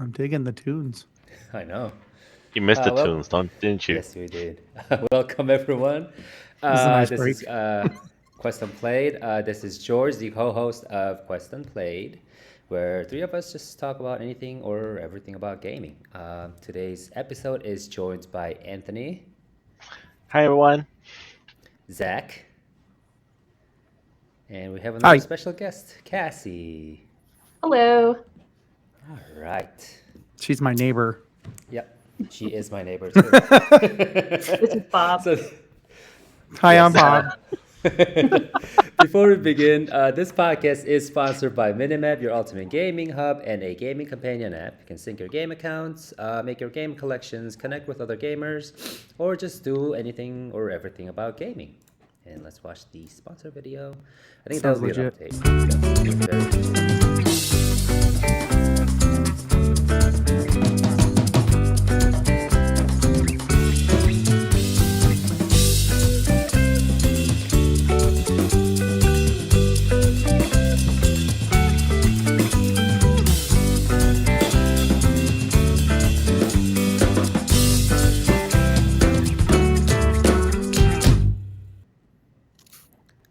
I'm digging the tunes. I know. You missed the Well, tunes, didn't you? yes, we did. Welcome, everyone. This is a nice This break. is Quest Unplayed. This is George, the co-host of Quest Unplayed, where three of us just talk about anything or everything about gaming. Today's episode is joined by Anthony, Hi, everyone. Zach, and we have Hi. another special guest, Cassie. Hello. All right. She's my neighbor. Yep, she is my neighbor too. This is Bob. So, Hi, I'm yes, Bob. Before we begin, this podcast is sponsored by Minimap, your ultimate gaming hub and a gaming companion app. You can sync your game accounts, make your game collections, connect with other gamers, or just do anything or everything about gaming. And let's watch the sponsor video. I think Sounds that will be legit. an update. Yeah, very interesting.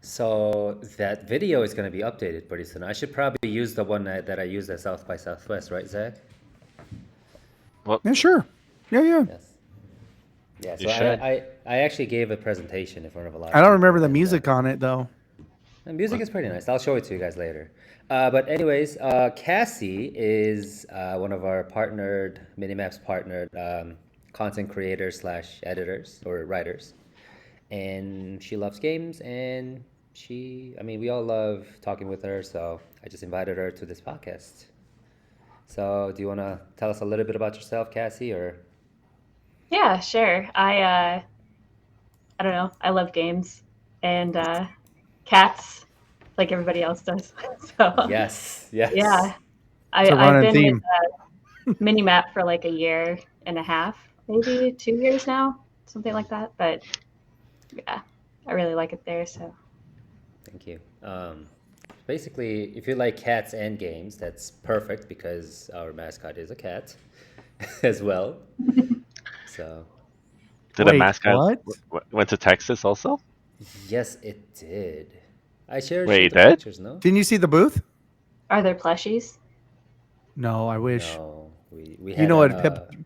So that video is going to be updated pretty soon. I should probably use the one that I used at South by Southwest, right, Zach? Yeah, sure. Yeah. Yes. Yeah, You so should. I actually gave a presentation in front of a lot of I don't people, remember the and, music on it though. the music is pretty nice. I'll show it to you guys later. But anyways, Cassie is one of our Minimap's partnered content creators slash editors or writers. And she loves games, and we all love talking with her, so I just invited her to this podcast. So do you want to tell us a little bit about yourself, Cassie, or? Yeah, sure. I don't know. I love games and cats, like everybody else does. So Yes. yeah, It's a I've running been theme. with Minimap for like a year and a half, maybe 2 years now, something like that. But yeah, I really like it there. So Thank you. Basically, if you like cats and games, that's perfect because our mascot is a cat as well. So, Did the Wait, mascot what? went to Texas also? yes, it did. I shared Wait, you he the did? pictures, no? Didn't you see the booth? are there plushies? No, I wish. No, we You had know what? an,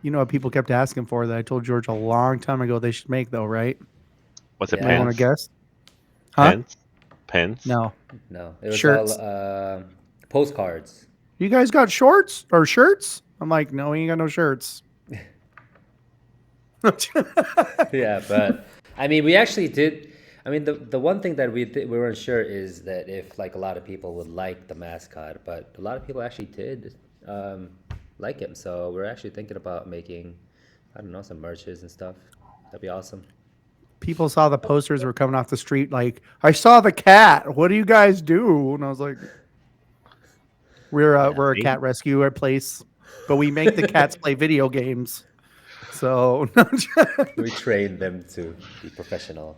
You know what people kept asking for that I told George a long time ago they should make though, right? Was it Yeah. You want to pins? guess? Huh? Pins? No. no, it was Shirts. all postcards. You guys got shorts or shirts? I'm like, no, we ain't got no shirts. Yeah, but I mean, we actually did. I mean, the one thing that we weren't sure is that if like a lot of people would like the mascot, but a lot of people actually did like him. So we're actually thinking about making, I don't know, some merches and stuff. That'd be awesome. People saw the posters were coming off the street like, I saw the cat. What do you guys do? And I was like, we're a cat rescue place, but we make the cats play video games. So We train them to be professional.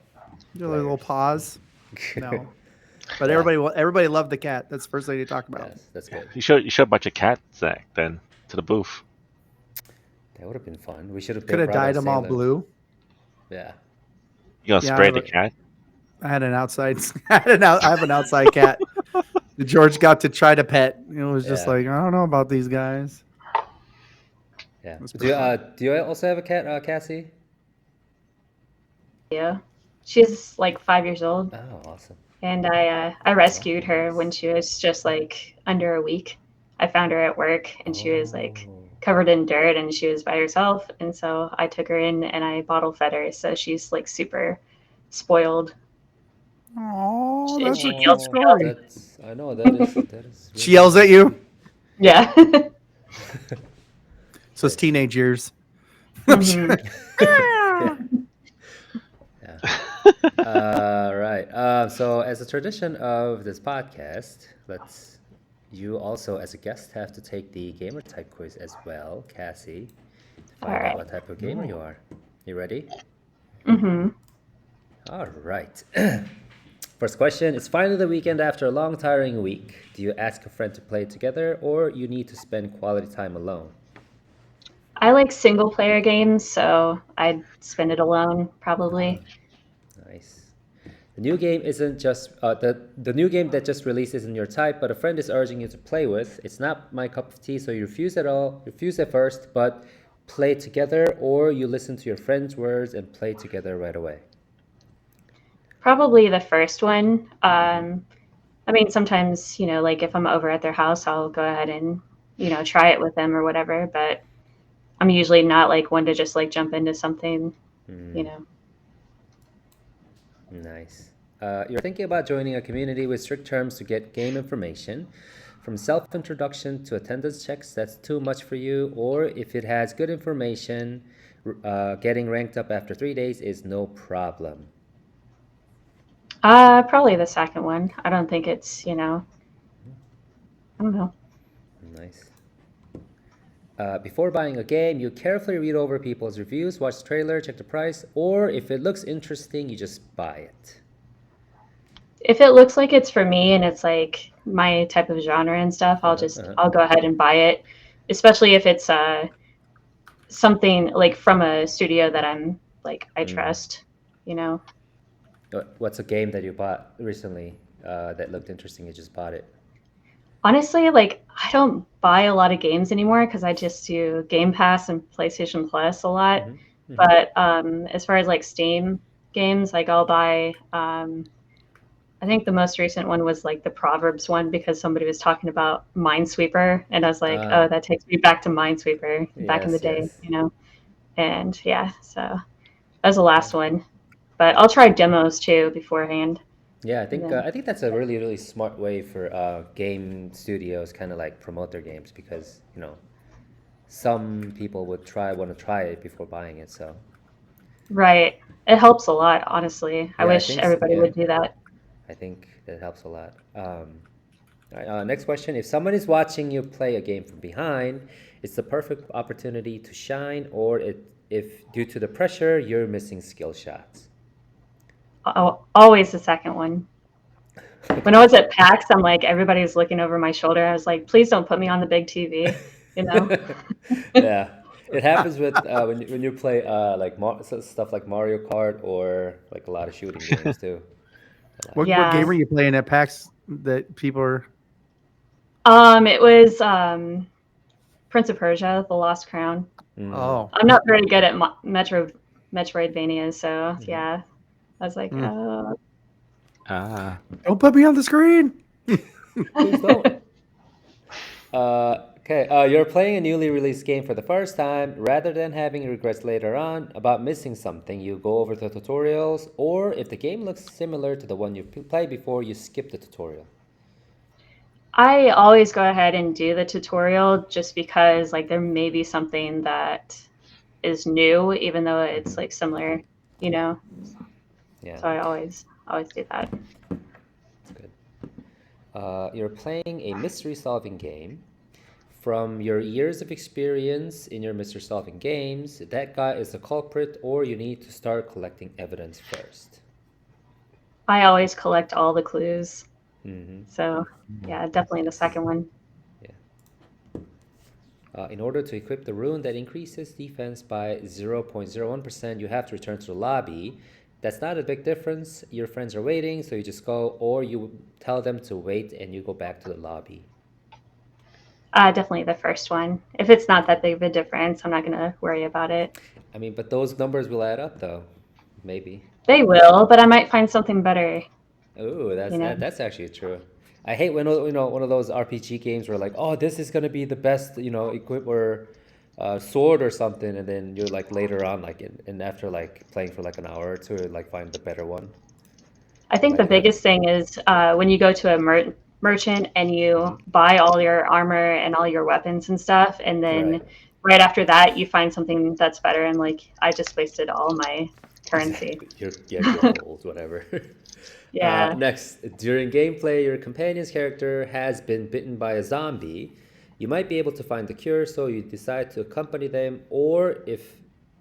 do a little pause. No. But Yeah. everybody loved the cat. That's the first thing to talk about. Yes, that's good. You should a bunch of cats, Zach, then to the booth. That would have been fun. We should have Could have dyed them all blue. Yeah. You gonna Yeah, spray the but- cat? I had an outside. I have an outside cat. George got to try to pet. It was just Yeah. like, I don't know about these guys. Yeah. That's Do you also have a cat, Cassie? Yeah, she's like 5 years old. Oh, awesome. And I rescued her when she was just like under a week. I found her at work and she was like Oh. covered in dirt and she was by herself. And so I took her in and I bottle fed her. So she's like super spoiled. Oh, She- that's she a yells cute story. I know that is. She yells at you. Yeah. So it's teenage years. Mhm. Yeah. Right. So, as a tradition of this podcast, you also, as a guest, have to take the gamer type quiz as well, Cassie, to find All out right. what type of gamer you are. You ready? Mhm. All right. First question, it's finally the weekend after a long, tiring week. Do you ask a friend to play together or you need to spend quality time alone? I like single player games, so I'd spend it alone probably. Nice. The new game isn't just the new game that just released isn't your type, but a friend is urging you to play with. It's not my cup of tea, so you refuse at first, but play together, or you listen to your friend's words and play together right away. Probably the first one. I mean, sometimes, like if I'm over at their house, I'll go ahead and, try it with them or whatever, but I'm usually not like one to just like jump into something, you know. Nice. You're thinking about joining a community with strict terms to get game information. From self-introduction to attendance checks, that's too much for you. Or if it has good information, getting ranked up after 3 days is no problem. Probably the second one. I don't think it's, I don't know. Nice. Before buying a game, you carefully read over people's reviews, watch the trailer, check the price, or if it looks interesting, you just buy it. If it looks like it's for me and it's like my type of genre and stuff, I'll go ahead and buy it, especially if it's something like from a studio that I'm like I trust, What's a game that you bought recently that looked interesting? You just bought it. Honestly, like I don't buy a lot of games anymore because I just do Game Pass and PlayStation Plus a lot. But as far as like Steam games, like I'll buy. I think the most recent one was like the Proverbs one because somebody was talking about Minesweeper, and I was like, oh, that takes me back to Minesweeper back in the day, And yeah, so that was the last one. But I'll try demos too beforehand. Yeah, I think that's a really, really smart way for game studios kind of like promote their games because, some people would want to try it before buying it. So right, it helps a lot, honestly. I wish everybody would do that. I think that helps a lot. All right, next question. If someone is watching you play a game from behind, it's the perfect opportunity to shine, or if due to the pressure, you're missing skill shots. Always the second one. When I was at PAX, I'm like, everybody was looking over my shoulder. I was like, please don't put me on the big TV, Yeah, it happens with when you play like stuff like Mario Kart or like a lot of shooting games too. What game are you playing at PAX that people are? It was Prince of Persia: The Lost Crown. Oh, I'm not very good at Metroidvania, so yeah, I was like, don't put me on the screen. Please don't. Okay, you're playing a newly released game for the first time. Rather than having regrets later on about missing something, you go over the tutorials, or if the game looks similar to the one you played before, you skip the tutorial. I always go ahead and do the tutorial just because like there may be something that is new, even though it's like similar, Yeah. So I always do that. That's good. You're playing a mystery solving game. From your years of experience in your mystery solving games, that guy is the culprit, or you need to start collecting evidence first. I always collect all the clues. So yeah, definitely the second one. Yeah. In order to equip the rune that increases defense by 0.01%, you have to return to the lobby. That's not a big difference. Your friends are waiting, so you just go, or you tell them to wait and you go back to the lobby. Definitely the first one. If it's not that big of a difference, I'm not going to worry about it. I mean, but those numbers will add up, though. Maybe. They will, but I might find something better. Oh, that's actually true. I hate when one of those RPG games where like, oh, this is gonna be the best, equip or sword or something, and then you're like later on, like, and after like playing for like an hour or two, like find the better one. I think the biggest thing is when you go to a merchant and you buy all your armor and all your weapons and stuff, and then right after that you find something that's better, and like I just wasted all my currency. Exactly. Your gold, whatever. Yeah. Next, during gameplay, your companion's character has been bitten by a zombie. You might be able to find the cure, so you decide to accompany them, or if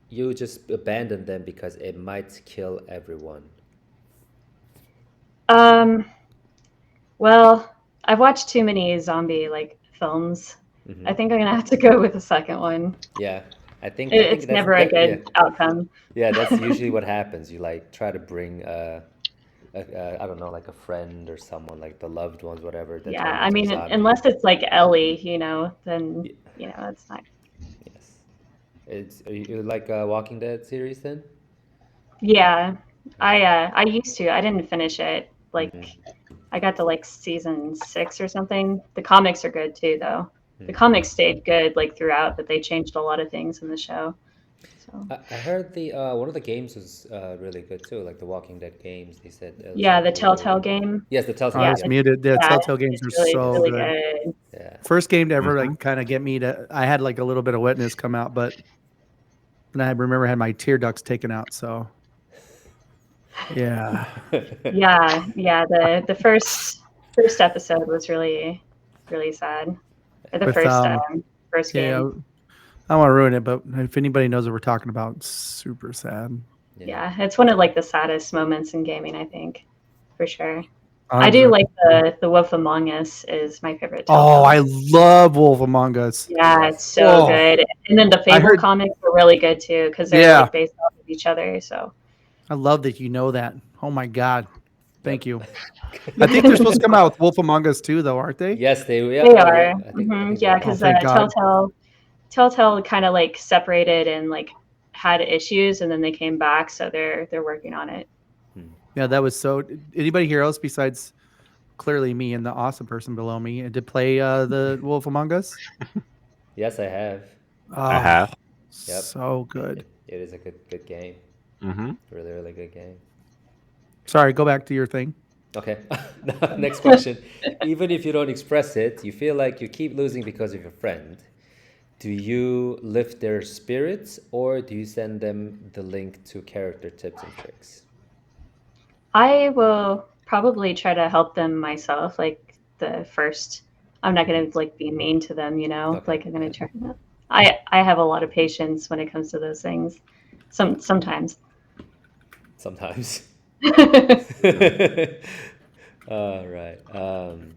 you just abandon them because it might kill everyone. Um, well, I've watched too many zombie like films. Mhm. I think I'm gonna have to go with the second one. Yeah, I think It's that's never a that. Yeah, good outcome. yeah, that's usually what happens. You like try to bring I don't know, like a friend or someone, like the loved ones, whatever, that Yeah, turn I into a mean, zombie. unless it's like Ellie, then Y- it's not. Yes. You like Walking Dead series then? Yeah, Yeah. I used to. I didn't finish it. Mm-hmm. Like I got to like season 6 or something. The comics are good too, though. The Hmm. comics stayed good like throughout, but they changed a lot of things in the show. So I heard the one of the games was really good too, like the Walking Dead games. They said it was yeah, the actually really Telltale good. game. Yes, the Telltale I Yeah, game. was Yeah, muted. The yeah, Telltale games it's are really so really good. good. yeah. First game to ever Mhm. like kind of get me to. I had like a little bit of wetness come out, but then I remember I had my tear ducts taken out. So yeah, Yeah. The first episode was really really sad. Or the with first yeah, game. I don't want to ruin it, but if anybody knows what we're talking about, it's super sad. Yeah. Yeah, it's one of like the saddest moments in gaming, I think, for sure. I do 100%. like the Wolf Among Us is my favorite Oh, Telltale. I love Wolf Among Us. Yeah, Yes. it's so Oh, good. And then the I Fable heard. comics are really good too because they're Yeah, like based off of each other. So I love that you know that. Oh my god, thank Yep. you. I think they're supposed to come out with Wolf Among Us too, though, aren't they? Yes, they. Yeah, they yeah. are, I think they yeah, are. Oh, because thank God. Telltale kind of like separated and like had issues, and then they came back, so they're working on it. Hmm. Yeah, that was so. Anybody here else besides clearly me and the awesome person below me to play the Wolf Among Us? Yes, I have. I Oh, have. Yep. so good. It is a good game. Mm-hmm. Really, really good game. Sorry, go back to your thing. Okay. Next question. Even if you don't express it, you feel like you keep losing because of your friend. Do you lift their spirits or do you send them the link to character tips and tricks? I will probably try to help them myself. Like the first, I'm not gonna like be mean to them, Okay. Like I'm gonna Yeah. try. I have a lot of patience when it comes to those things. Sometimes. Sometimes. All right.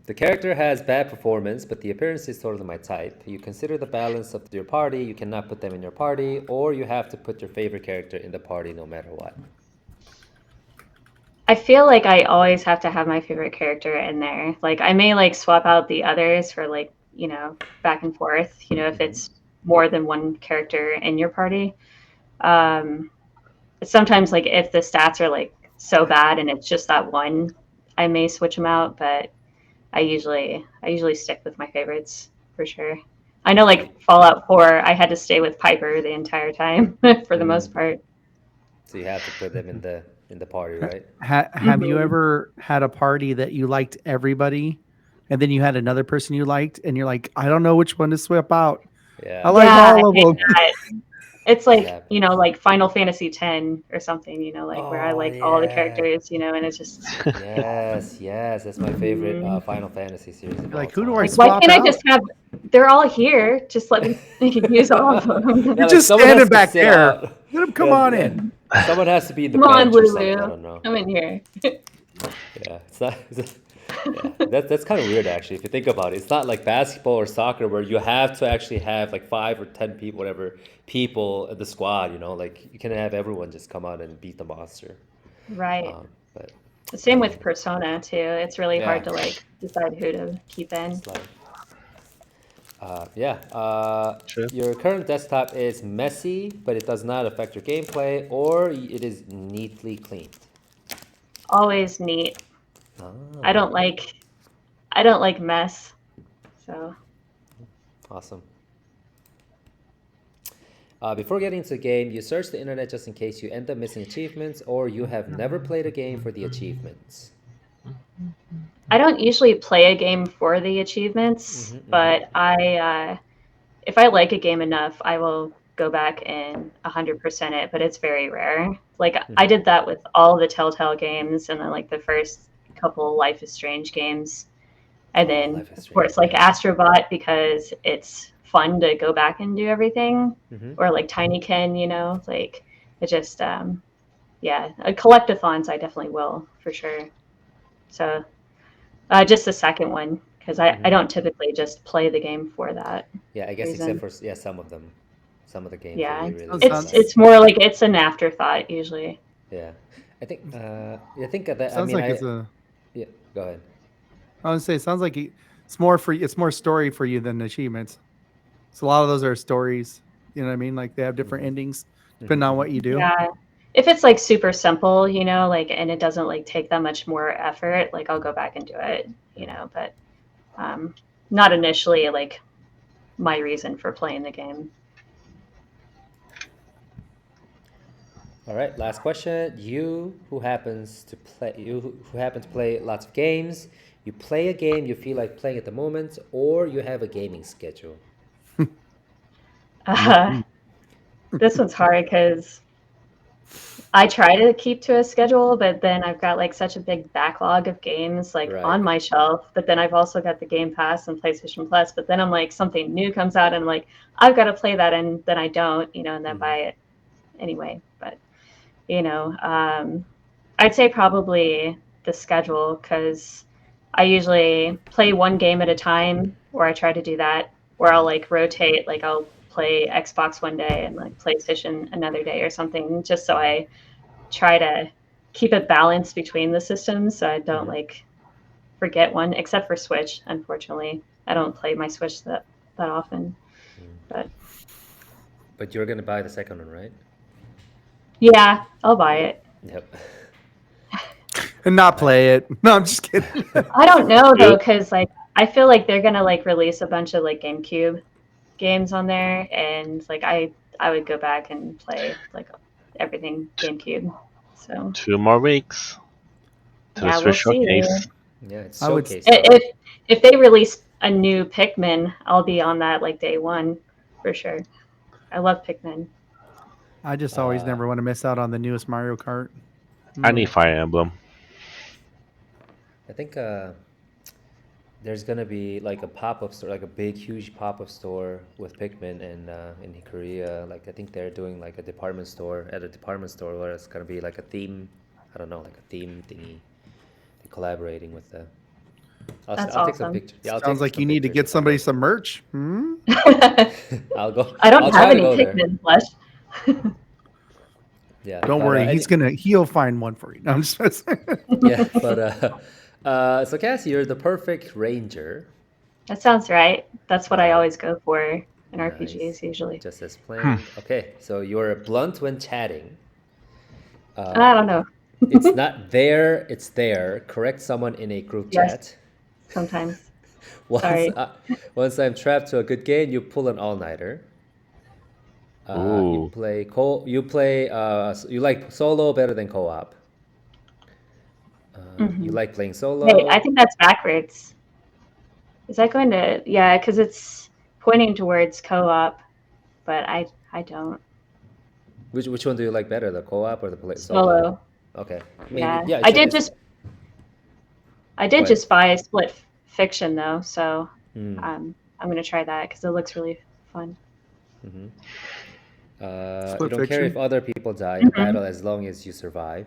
The character has bad performance, but the appearance is totally my type. You consider the balance of your party. You cannot put them in your party, or you have to put your favorite character in the party no matter what. I feel like I always have to have my favorite character in there. Like I may like swap out the others for like, back and forth, if Mm-hmm. it's more than one character in your party. Um, Sometimes like if the stats are like so bad and it's just that one, I may switch them out, but I usually stick with my favorites for sure. I know So, like Fallout 4, I had to stay with Piper the entire time for the mm, most part. so you have to put them in the party, right? Have you ever had a party that you liked everybody, and then you had another person you liked, and you're like, I don't know which one to swap out. I Yeah, like Yeah, I all of hate them. that. It's does like, happen. like Final Fantasy X or something, like where I Oh like all the yeah. characters, and it's just Yes, yes, that's my favorite mhm. Final Fantasy series of You're all like, who do I time. Like why swap can't I out? just have they're all here, just let me use all of them. Yeah, You're like just someone has standing to back sit there. out. Let them come Yeah, on yeah. in. Someone has to be in the Come on, bench or something. I Lulu. don't know. Come in here. Yeah, it's not. Yeah, that's kind of weird actually. If you think about it, it's not like basketball or soccer where you have to actually have like 5 or 10 people, whatever people in the squad. Like you can have everyone just come out and beat the monster. Right. But The same with um, Persona too. It's really yeah, hard to like decide who to keep in. it's like yeah. True. Your current desktop is messy, but it does not affect your gameplay, or it is neatly cleaned. Always neat. I Ah, don't like I don't like mess. So awesome. Before getting into the game, you search the internet just in case you end up missing achievements or you have never played a game for the achievements. I don't usually play a game for the achievements, Mm-hmm, mm-hmm. but if I like a game enough, I will go back and 100% it, but it's very rare. Like I did that with all the Telltale games and then like the first couple Life is Strange games. And Oh, then Life is of Strange. course like Yes. Astrobot because it's fun to go back and do everything. Mm-hmm. Or like Tinykin, like it just yeah, collectathons I definitely will for sure. So just the second one, because I don't typically just play the game for that. Yeah, I guess reason. except for some of them, some of the games Yeah, that you really it's more like it's an afterthought usually. Yeah, I think that Sounds like it's yeah. Go ahead. I would say it sounds like it's more for it's more story for you than achievements. So a lot of those are stories. You know what I mean? Like they have different endings depending on what you do. Yeah. If it's like super simple, you know, like, and it doesn't like take that much more effort, like I'll go back and do it, you know, but not initially like my reason for playing the game. All right, last question. You who happen to play lots of games, you play a game you feel like playing at the moment, or you have a gaming schedule? This one's hard because I try to keep to a schedule, but then I've got like such a big backlog of games like on my shelf. But then I've also got the Game Pass and PlayStation Plus. But then I'm like something new comes out and I'm like I've got to play that, and then I don't, you know, and then buy it anyway. But you know, I'd say probably the schedule, because I usually play one game at a time, or I try to do that, or I'll like rotate, like I'll play Xbox one day and like PlayStation another day or something, just so I try to keep a balance between the systems so I don't like forget one, except for Switch. Unfortunately, I don't play my Switch that often. But you're gonna buy the second one, right? Yeah, I'll buy it. Yep. And not play it. No, I'm just kidding. I don't know though, because like I feel like they're gonna like release a bunch of like GameCube games on there, and like I would go back and play like everything GameCube. So 2 more weeks to the Switch showcase. Yeah, it's I would- showcase. If they release a new Pikmin, I'll be on that like day one for sure. I love Pikmin. I just always never want to miss out on the newest Mario Kart. I need Fire Emblem. I think there's gonna be like a pop-up store, like a big, huge pop-up store with Pikmin in Korea. Like I think they're doing like a department store where it's gonna be like a theme. I don't know, like a theme thingy. They're collaborating with the. I'll take some awesome. pictures. Yeah, Sounds like you need to get somebody some merch. I'll go. I don't I'll have try to any go there. Pikmin plush. Yeah. Don't but, worry, he'll find one for you. No, I'm just Yeah, but so Cassie, you're the perfect ranger. That sounds right. That's what I always go for in Nice. RPGs usually. Just as planned. Okay, so you're blunt when chatting. I don't know. It's not there, it's there. Correct someone in a group Yes. chat. Sometimes. Once, Sorry. once I'm trapped to a good game, you pull an all-nighter. You Ooh. you like solo better than co-op. You like playing solo. Wait, I think that's backwards. Is that going to? Yeah, because it's pointing towards co-op, but I don't. Which one do you like better, the co-op or the play Solo. Okay. Yeah. I did just buy a Split Fiction though, so I'm gonna try that because it looks really fun. You Split don't care Fiction. if other people die in battle as long as you survive.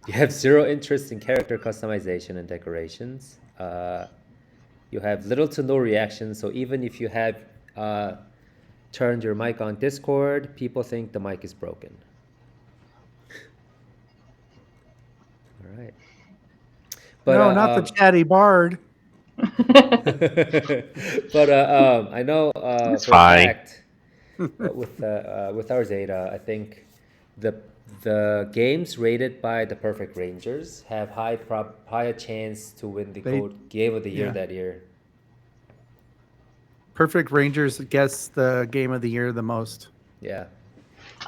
You have zero interest in character customization and decorations. You have little to no reaction, so even if you have turned your mic on Discord, people think the mic is broken. All right. But, no, not the chatty bard. but I know It's for fine. a fact with our Zeta, I think the games rated by the Perfect Rangers have higher chance to win the Game of the Year that year. Perfect Rangers gets the Game of the Year the most. Yeah.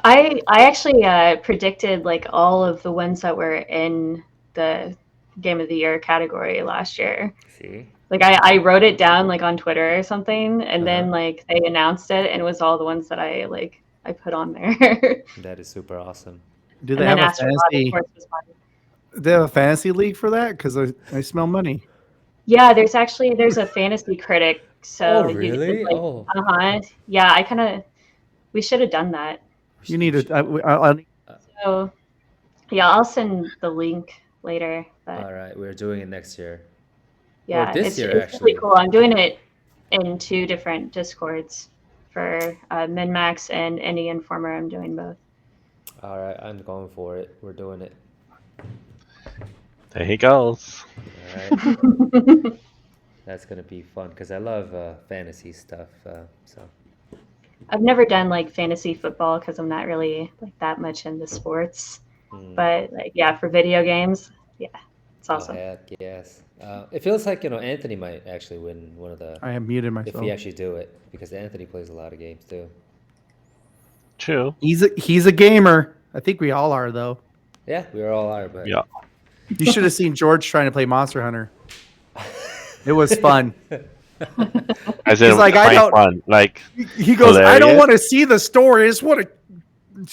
I actually predicted like all of the ones that were in the Game of the Year category last year. See? Like I wrote it down like on Twitter or something, and then like they announced it, and it was all the ones that I put on there. That is super awesome. Do they have a fantasy? They have a fantasy league for that? Because I smell money. Yeah, there's a fantasy critic. So Oh, really? Yeah, we should have done that. You need to. So yeah, I'll send the link later. But All right, we're doing it next year. yeah, this it's, year, it's actually. really cool. I'm doing it in 2 different Discords for MinMax and Indie Informer. I'm doing both. All right, I'm going for it. We're doing it. There he goes. All right. That's gonna be fun because I love fantasy stuff. So I've never done like fantasy football because I'm not really like that much into sports. But like, yeah, for video games, yeah, it's awesome. Oh, heck yes. It feels like Anthony might actually win one of the. I have muted If myself. he actually do it, because Anthony plays a lot of games too. True. He's a gamer. I think we all are though. Yeah, we all are, but Yeah. You should have seen George trying to play Monster Hunter. It was fun. As in, He's like, I quite don't- fun. Like, He goes, I don't Hilarious. want to see the story. I just want to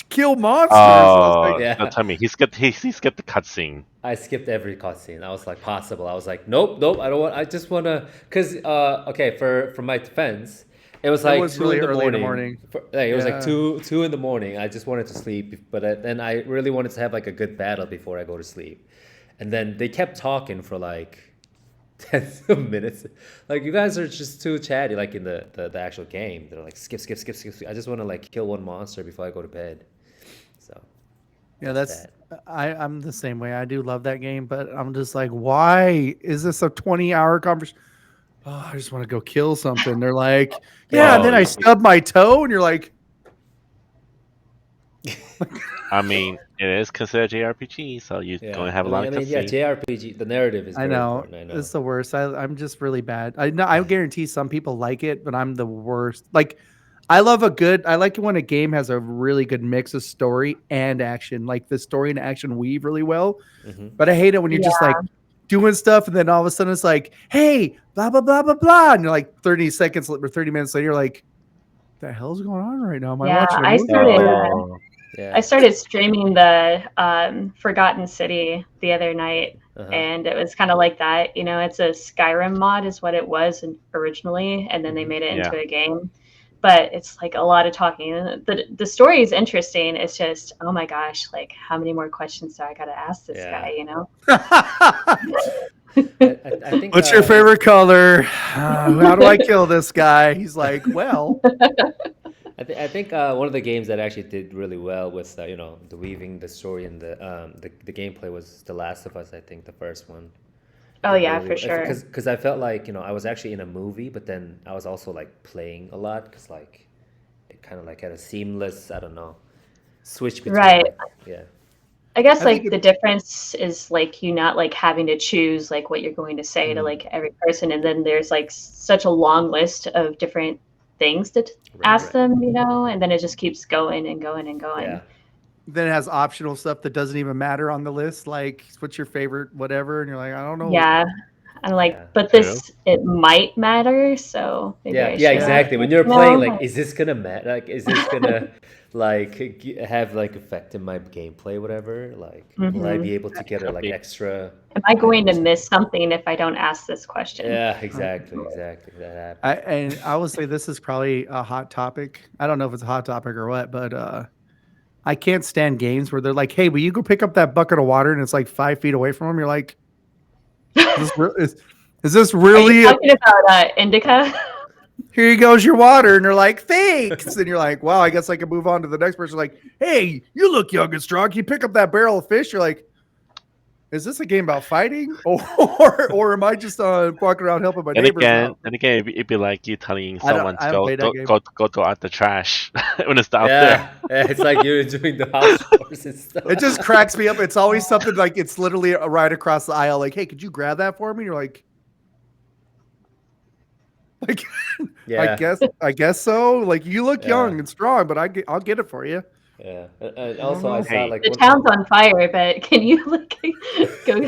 kill monsters. And I was oh, like, Yeah. don't tell me. He skipped the cutscene. I skipped every cutscene. I was like, possible. I was like, nope, I don't want. I just wanna, cause okay, for my defense, it was like was 2 really in the early in the morning. morning. It was like Yeah. two in the morning. I just wanted to sleep, but then I really wanted to have like a good battle before I go to sleep. And then they kept talking for like 10 minutes. Like, you guys are just too chatty. Like in the actual game, they're like skip. I just want to like kill one monster before I go to bed. So Yeah, I'm the same way. I do love that game, but I'm just like, why is this a 20-hour conversation? Oh, I just want to go kill something. They're like, yeah, and then I stub my toe, and you're like, I mean, it is considered JRPG, so you're going to have a lot of yeah, cutscenes. JRPG. The narrative is I very know, important. I know. it's the worst. I'm just really bad. I guarantee some people like it, but I'm the worst. Like, I like it when a game has a really good mix of story and action. Like the story and action weave really well. But I hate it when you're just like doing stuff and then all of a sudden it's like, hey, blah blah blah blah blah, and you're like 30 seconds or 30 minutes later, you're like, what the hell's going on right now? Am I watching a movie? I started streaming the Forgotten City the other night, and it was kind of like that. It's a Skyrim mod is what it was originally, and then they made it into a game. But it's like a lot of talking. The story is interesting. It's just, oh my gosh, like how many more questions do I got to ask this guy? I think, what's your favorite color? How do I kill this guy? He's like, well. I think one of the games that actually did really well with the weaving the story and the gameplay was The Last of Us. I think the first one. Oh yeah, for sure. Because I felt like I was actually in a movie, but then I was also like playing a lot because like it kind of like had a seamless, I don't know, switch between. Right. Yeah. I guess like the difference is like you not like having to choose like what you're going to say to like every person, and then there's like such a long list of different things to ask them, and then it just keeps going and going and going. Yeah. Then it has optional stuff that doesn't even matter on the list, like what's your favorite whatever, and you're like, I don't know. Yeah. I'm like, but this it might matter, so maybe I should. Exactly. When you're playing, like, is this gonna matter? Like, is this gonna like have like effect in my gameplay, whatever? Like, will I be able to get like extra? Am I going to miss something if I don't ask this question? Yeah, exactly. That happens. I would say this is probably a hot topic. I don't know if it's a hot topic or what, but I can't stand games where they're like, "Hey, will you go pick up that bucket of water?" and it's like 5 feet away from them. You're like, is this really? Are you talking about Indica? Here goes your water, and they're like, "Thanks," and you're like, "Wow, I guess I can move on to the next person." Like, "Hey, you look young and strong. Can you pick up that barrel of fish?" You're like, "Is this a game about fighting, or am I just walking around helping my neighbors?" And again, it'd be like you telling someone to go throw out the trash when it's out there. Yeah, it's like you're doing the house chores and stuff. It just cracks me up. It's always something like it's literally right across the aisle. Like, hey, could you grab that for me? And you're like, yeah, I guess so. Like, you look young and strong, but I'll get it for you. Yeah. And also, I saw like the town's on fire, but can you like go?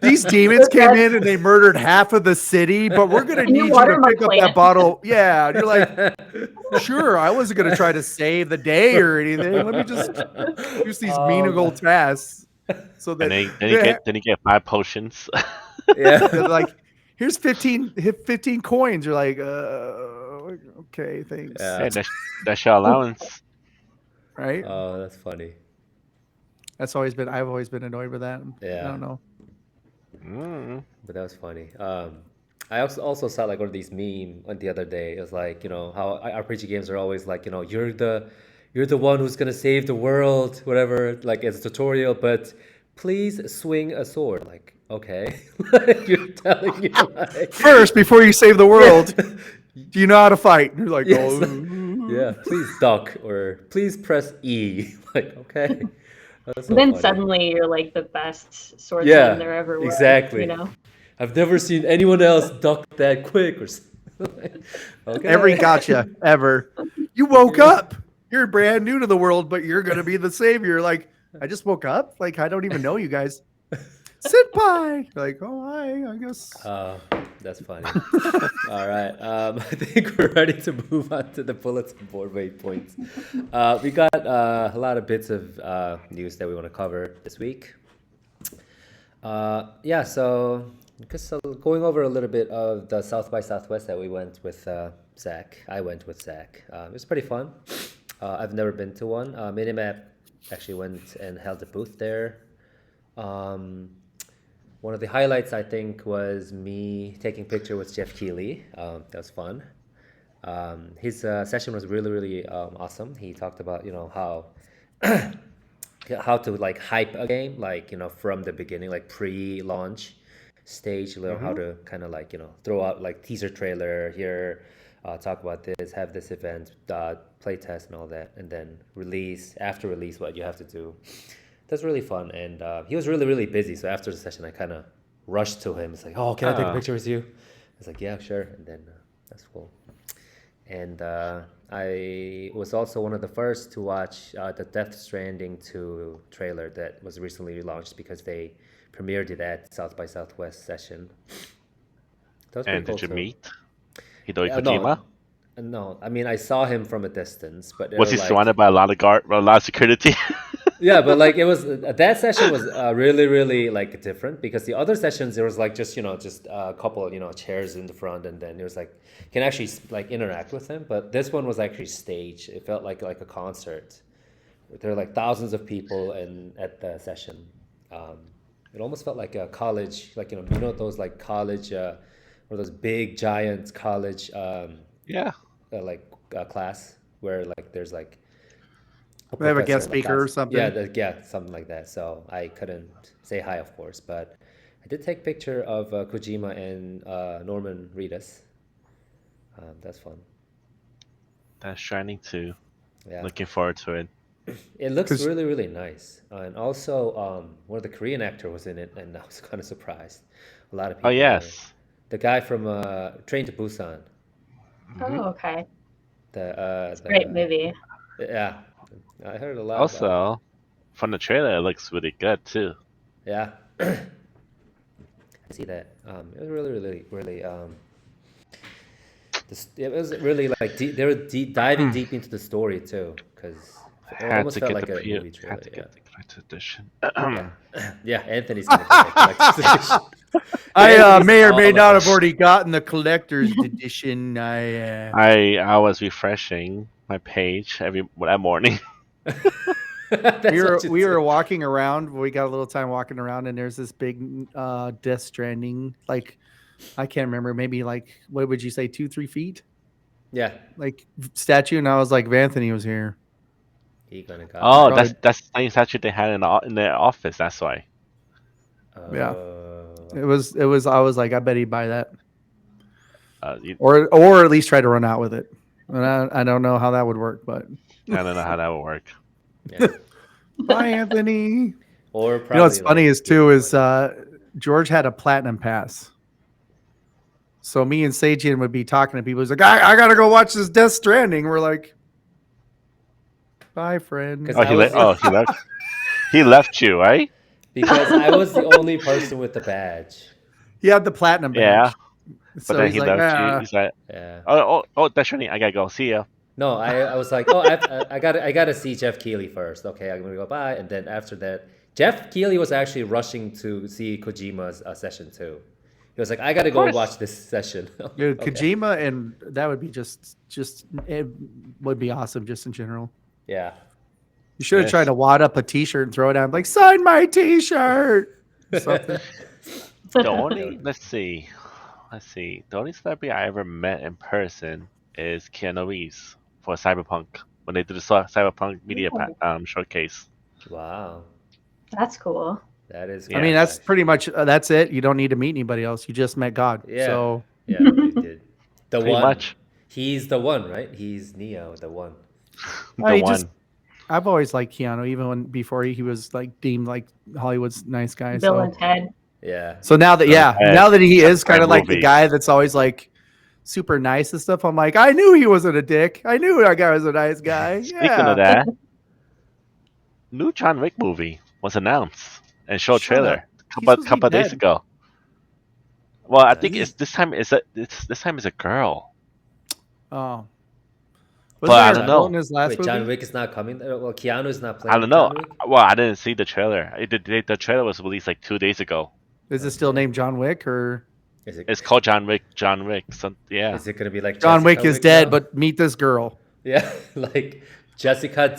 These demons came in and they murdered half of the city, but we're gonna need you to pick up that bottle. Yeah, and you're like, sure. I wasn't gonna try to save the day or anything. Let me just use these menial tasks. So that then you get 5 potions. Yeah, like here's 15 coins. You're like, okay, thanks. Yeah, that's your allowance. Right? Oh, that's funny. I've always been annoyed with that. Yeah. I don't know. But that was funny. I also saw like one of these meme on the other day. It was like, how RPG games are always like, you're the one who's gonna save the world, whatever. Like it's a tutorial, but please swing a sword. Like, okay, like, you're telling me like first before you save the world. Do you know how to fight? And you're like, yes, yeah, please duck or please press E. Like, okay. So then funny. Suddenly you're like the best swordsman there ever was. Exactly. I've never seen anyone else duck that quick or something. Okay. Every gotcha ever. You woke up. You're brand new to the world, but you're gonna be the savior. Like, I just woke up. Like, I don't even know you guys. Senpai. Like, oh hi, I guess. That's funny. All right. I think we're ready to move on to the bulletin board waypoints. We got a lot of bits of news that we want to cover this week. So going over a little bit of the South by Southwest that we went with Zach. I went with Zach. It was pretty fun. I've never been to one. Minimap actually went and held a booth there. One of the highlights, I think, was me taking a picture with Jeff Keighley. That was fun. His session was really, really awesome. He talked about, how how to like hype a game, like, from the beginning, like pre-launch stage, how to kind of like, throw out like teaser trailer here, talk about this, have this event, play test and all that, and then after release, what you have to do. That's really fun, and he was really, really busy. So after the session, I kind of rushed to him. It's like, oh, can I take a picture with you? I was like, yeah, sure. And then that's cool. And I was also one of the first to watch the Death Stranding 2 trailer that was recently launched because they premiered it at South by Southwest session. And did you meet Hideo Kojima? No, I mean I saw him from a distance, but was he surrounded by a lot of security? Yeah, but like it was that session was really, really like different because the other sessions there was like just a couple chairs in the front, and then it was like you can actually like interact with him. But this one was actually staged. It felt like a concert. There were like thousands of people at the session. It almost felt like a college, like those like college or those big giant college class where like there's like they have a guest speaker or something. Yeah, something like that. So I couldn't say hi, of course, but I did take a picture of Kojima and Norman Reedus. That's fun. That's Shining too. Yeah. Looking forward to it. It looks really, really nice. And also, one of the Korean actor was in it, and I was kind of surprised. A lot of people. Oh, yes. The guy from Train to Busan. Oh, okay. It's a great movie. Yeah. I heard a lot. Also, from the trailer, it looks really good too. Yeah, I see that. It was really, really, really. It was really like they were diving deep into the story too, because it almost felt like a movie trailer. Had to get the collector's edition. Yeah, Anthony's gonna get the collector's edition. I may or may not have already gotten the collector's edition. I was refreshing my page that morning. we were walking around. We got a little time walking around, and there's this big Death Stranding, like I can't remember, maybe like what would you say, 2-3 feet? Yeah, like statue. And I was like, Vanthony was here. That's the same statue they had in their office. That's why. Yeah, it was. I was like, I bet he'd buy that, or at least try to run out with it. And I don't know how that would work, but. I don't know how that would work. Yeah. Bye, Anthony. Or probably what's funny is George had a platinum pass. So me and Seijian would be talking to people. He's like, I gotta go watch this Death Stranding. We're like, bye, friend. He left. He left you, right? Because I was the only person with the badge. He had the platinum badge. Yeah. So but then he left you. He's like, yeah. Oh, Death Stranding. I gotta go. See ya. No, I was like, I gotta see Jeff Keighley first. Okay, I'm gonna go by, and then after that, Jeff Keighley was actually rushing to see Kojima's session too. He was like, I gotta go watch this session. Dude, okay. Kojima, and that would be just it would be awesome just in general. Yeah. You should have tried to wad up a T-shirt and throw it down, like sign my T-shirt. Something. Let's see. The only celebrity I ever met in person is Keanu Reeves for Cyberpunk when they did the Cyberpunk media showcase. Wow, that's cool. That is. I mean, that's pretty much that's it. You don't need to meet anybody else. You just met God. Yeah. So yeah, you did. The pretty one. Much. He's the one, right? He's Neo, the one. I've always liked Keanu, even before he was like deemed like Hollywood's nice guy. Bill and Ted. Yeah. So now that he is kind of like the guy that's always like super nice and stuff, I'm like, I knew he wasn't a dick. I knew that guy was a nice guy. Speaking of that, new John Wick movie was announced and showed trailer a couple of days ago. Well, I think this time is a girl. Oh. But I don't know. Wait, John Wick is not coming. Well, Keanu's not playing. I don't know. Well, I didn't see the trailer. The trailer was released like 2 days ago. Is it still named John Wick or? It's called John Wick. John Wick. So, yeah. Is it gonna be like John Wick is dead, but meet this girl? Yeah, like Jessica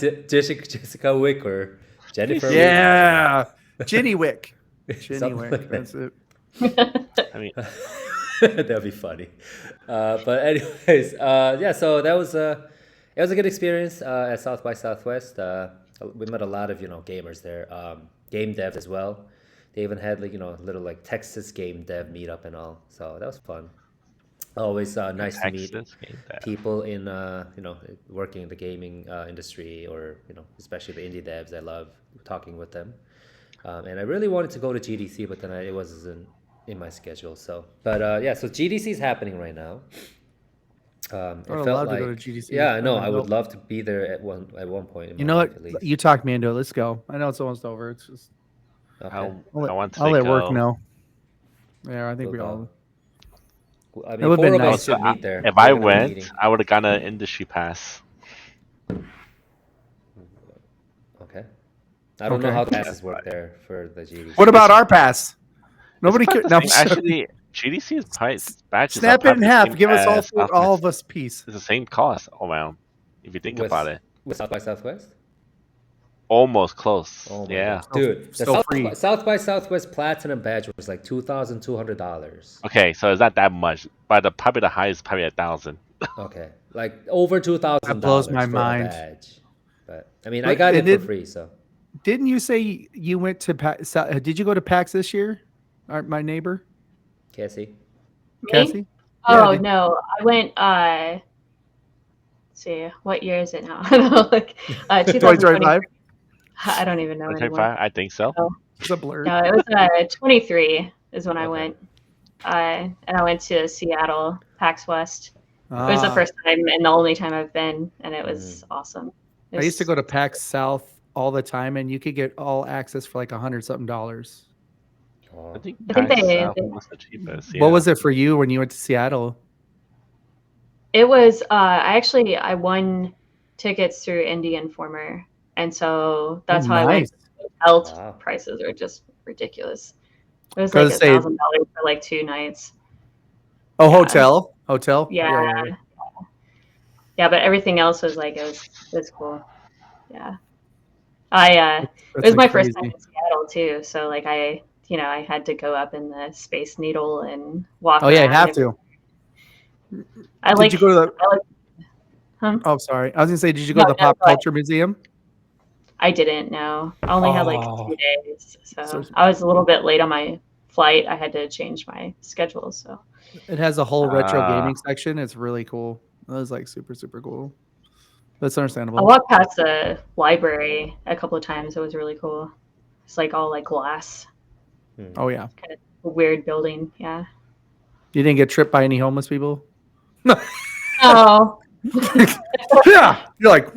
Wick or Jennifer. Yeah, Ginny Wick. Ginny Wick. Like that's it. I mean, that'd be funny. But anyways, yeah. So that was it was a good experience at South by Southwest. We met a lot of gamers there, game devs as well. They even had like little like Texas game dev meetup and all. So that was fun. Always nice to meet people in working in the gaming industry, or especially the indie devs. I love talking with them. And I really wanted to go to GDC, but then it wasn't in my schedule. So, but yeah, so GDC is happening right now. It felt like, to go to GDC. Yeah, I know. I would love to be there at one point. In my life, at least. You talked me into it. Let's go. I know it's almost over. It's just. Okay. I'll let work know. Yeah, I think we all. I mean, 4 of us should meet there. If I went, I would have gotten an industry pass. Okay. I don't know how passes work there for the GDC. What about our pass? Nobody could. No, actually, GDC's price badges. Snap it in half. Give us all of us piece. It's the same cost around, if you think about it. With South by Southwest? Almost close. Oh yeah, dude. The South by Southwest Platinum badge was like $2,200. Okay, so it's not that much, but probably the highest is probably 1,000. Okay, like over $2,000. That blows my mind. Badge. But I mean, I got it for free. So didn't you say you went to PAX? Did you go to PAX this year? My neighbor, Cassie. Cassie? Oh no, I went. Let's see, what year is it now? Like 2025. I don't even know anymore. I think so. It's a blur. No, it was 23 is when I went. And I went to Seattle, PAX West. It was the first time and the only time I've been, and it was awesome. I used to go to PAX South all the time, and you could get all access for like $100-something. I think they was the cheapest. Yeah. What was it for you when you went to Seattle? It was I won tickets through Indie Informer, and so that's how I went. Hotel prices are just ridiculous. It was like $1,000 for like 2 nights. Oh, hotel. Yeah, but everything else was like it was cool. Yeah, it was my first time in Seattle too, so like I had to go up in the Space Needle and walk. Oh yeah, you have to. Did you go to the? Oh, sorry. I was gonna say, did you go to the Pop Culture Museum? I didn't. No, I only had like 2 days, so I was a little bit late on my flight. I had to change my schedule. So it has a whole retro gaming section. It's really cool. It was like super cool. That's understandable. I walked past the library a couple of times. It was really cool. It's like all like glass. Oh yeah. Kind of a weird building. Yeah. You didn't get tripped by any homeless people? Oh. Yeah. You're like.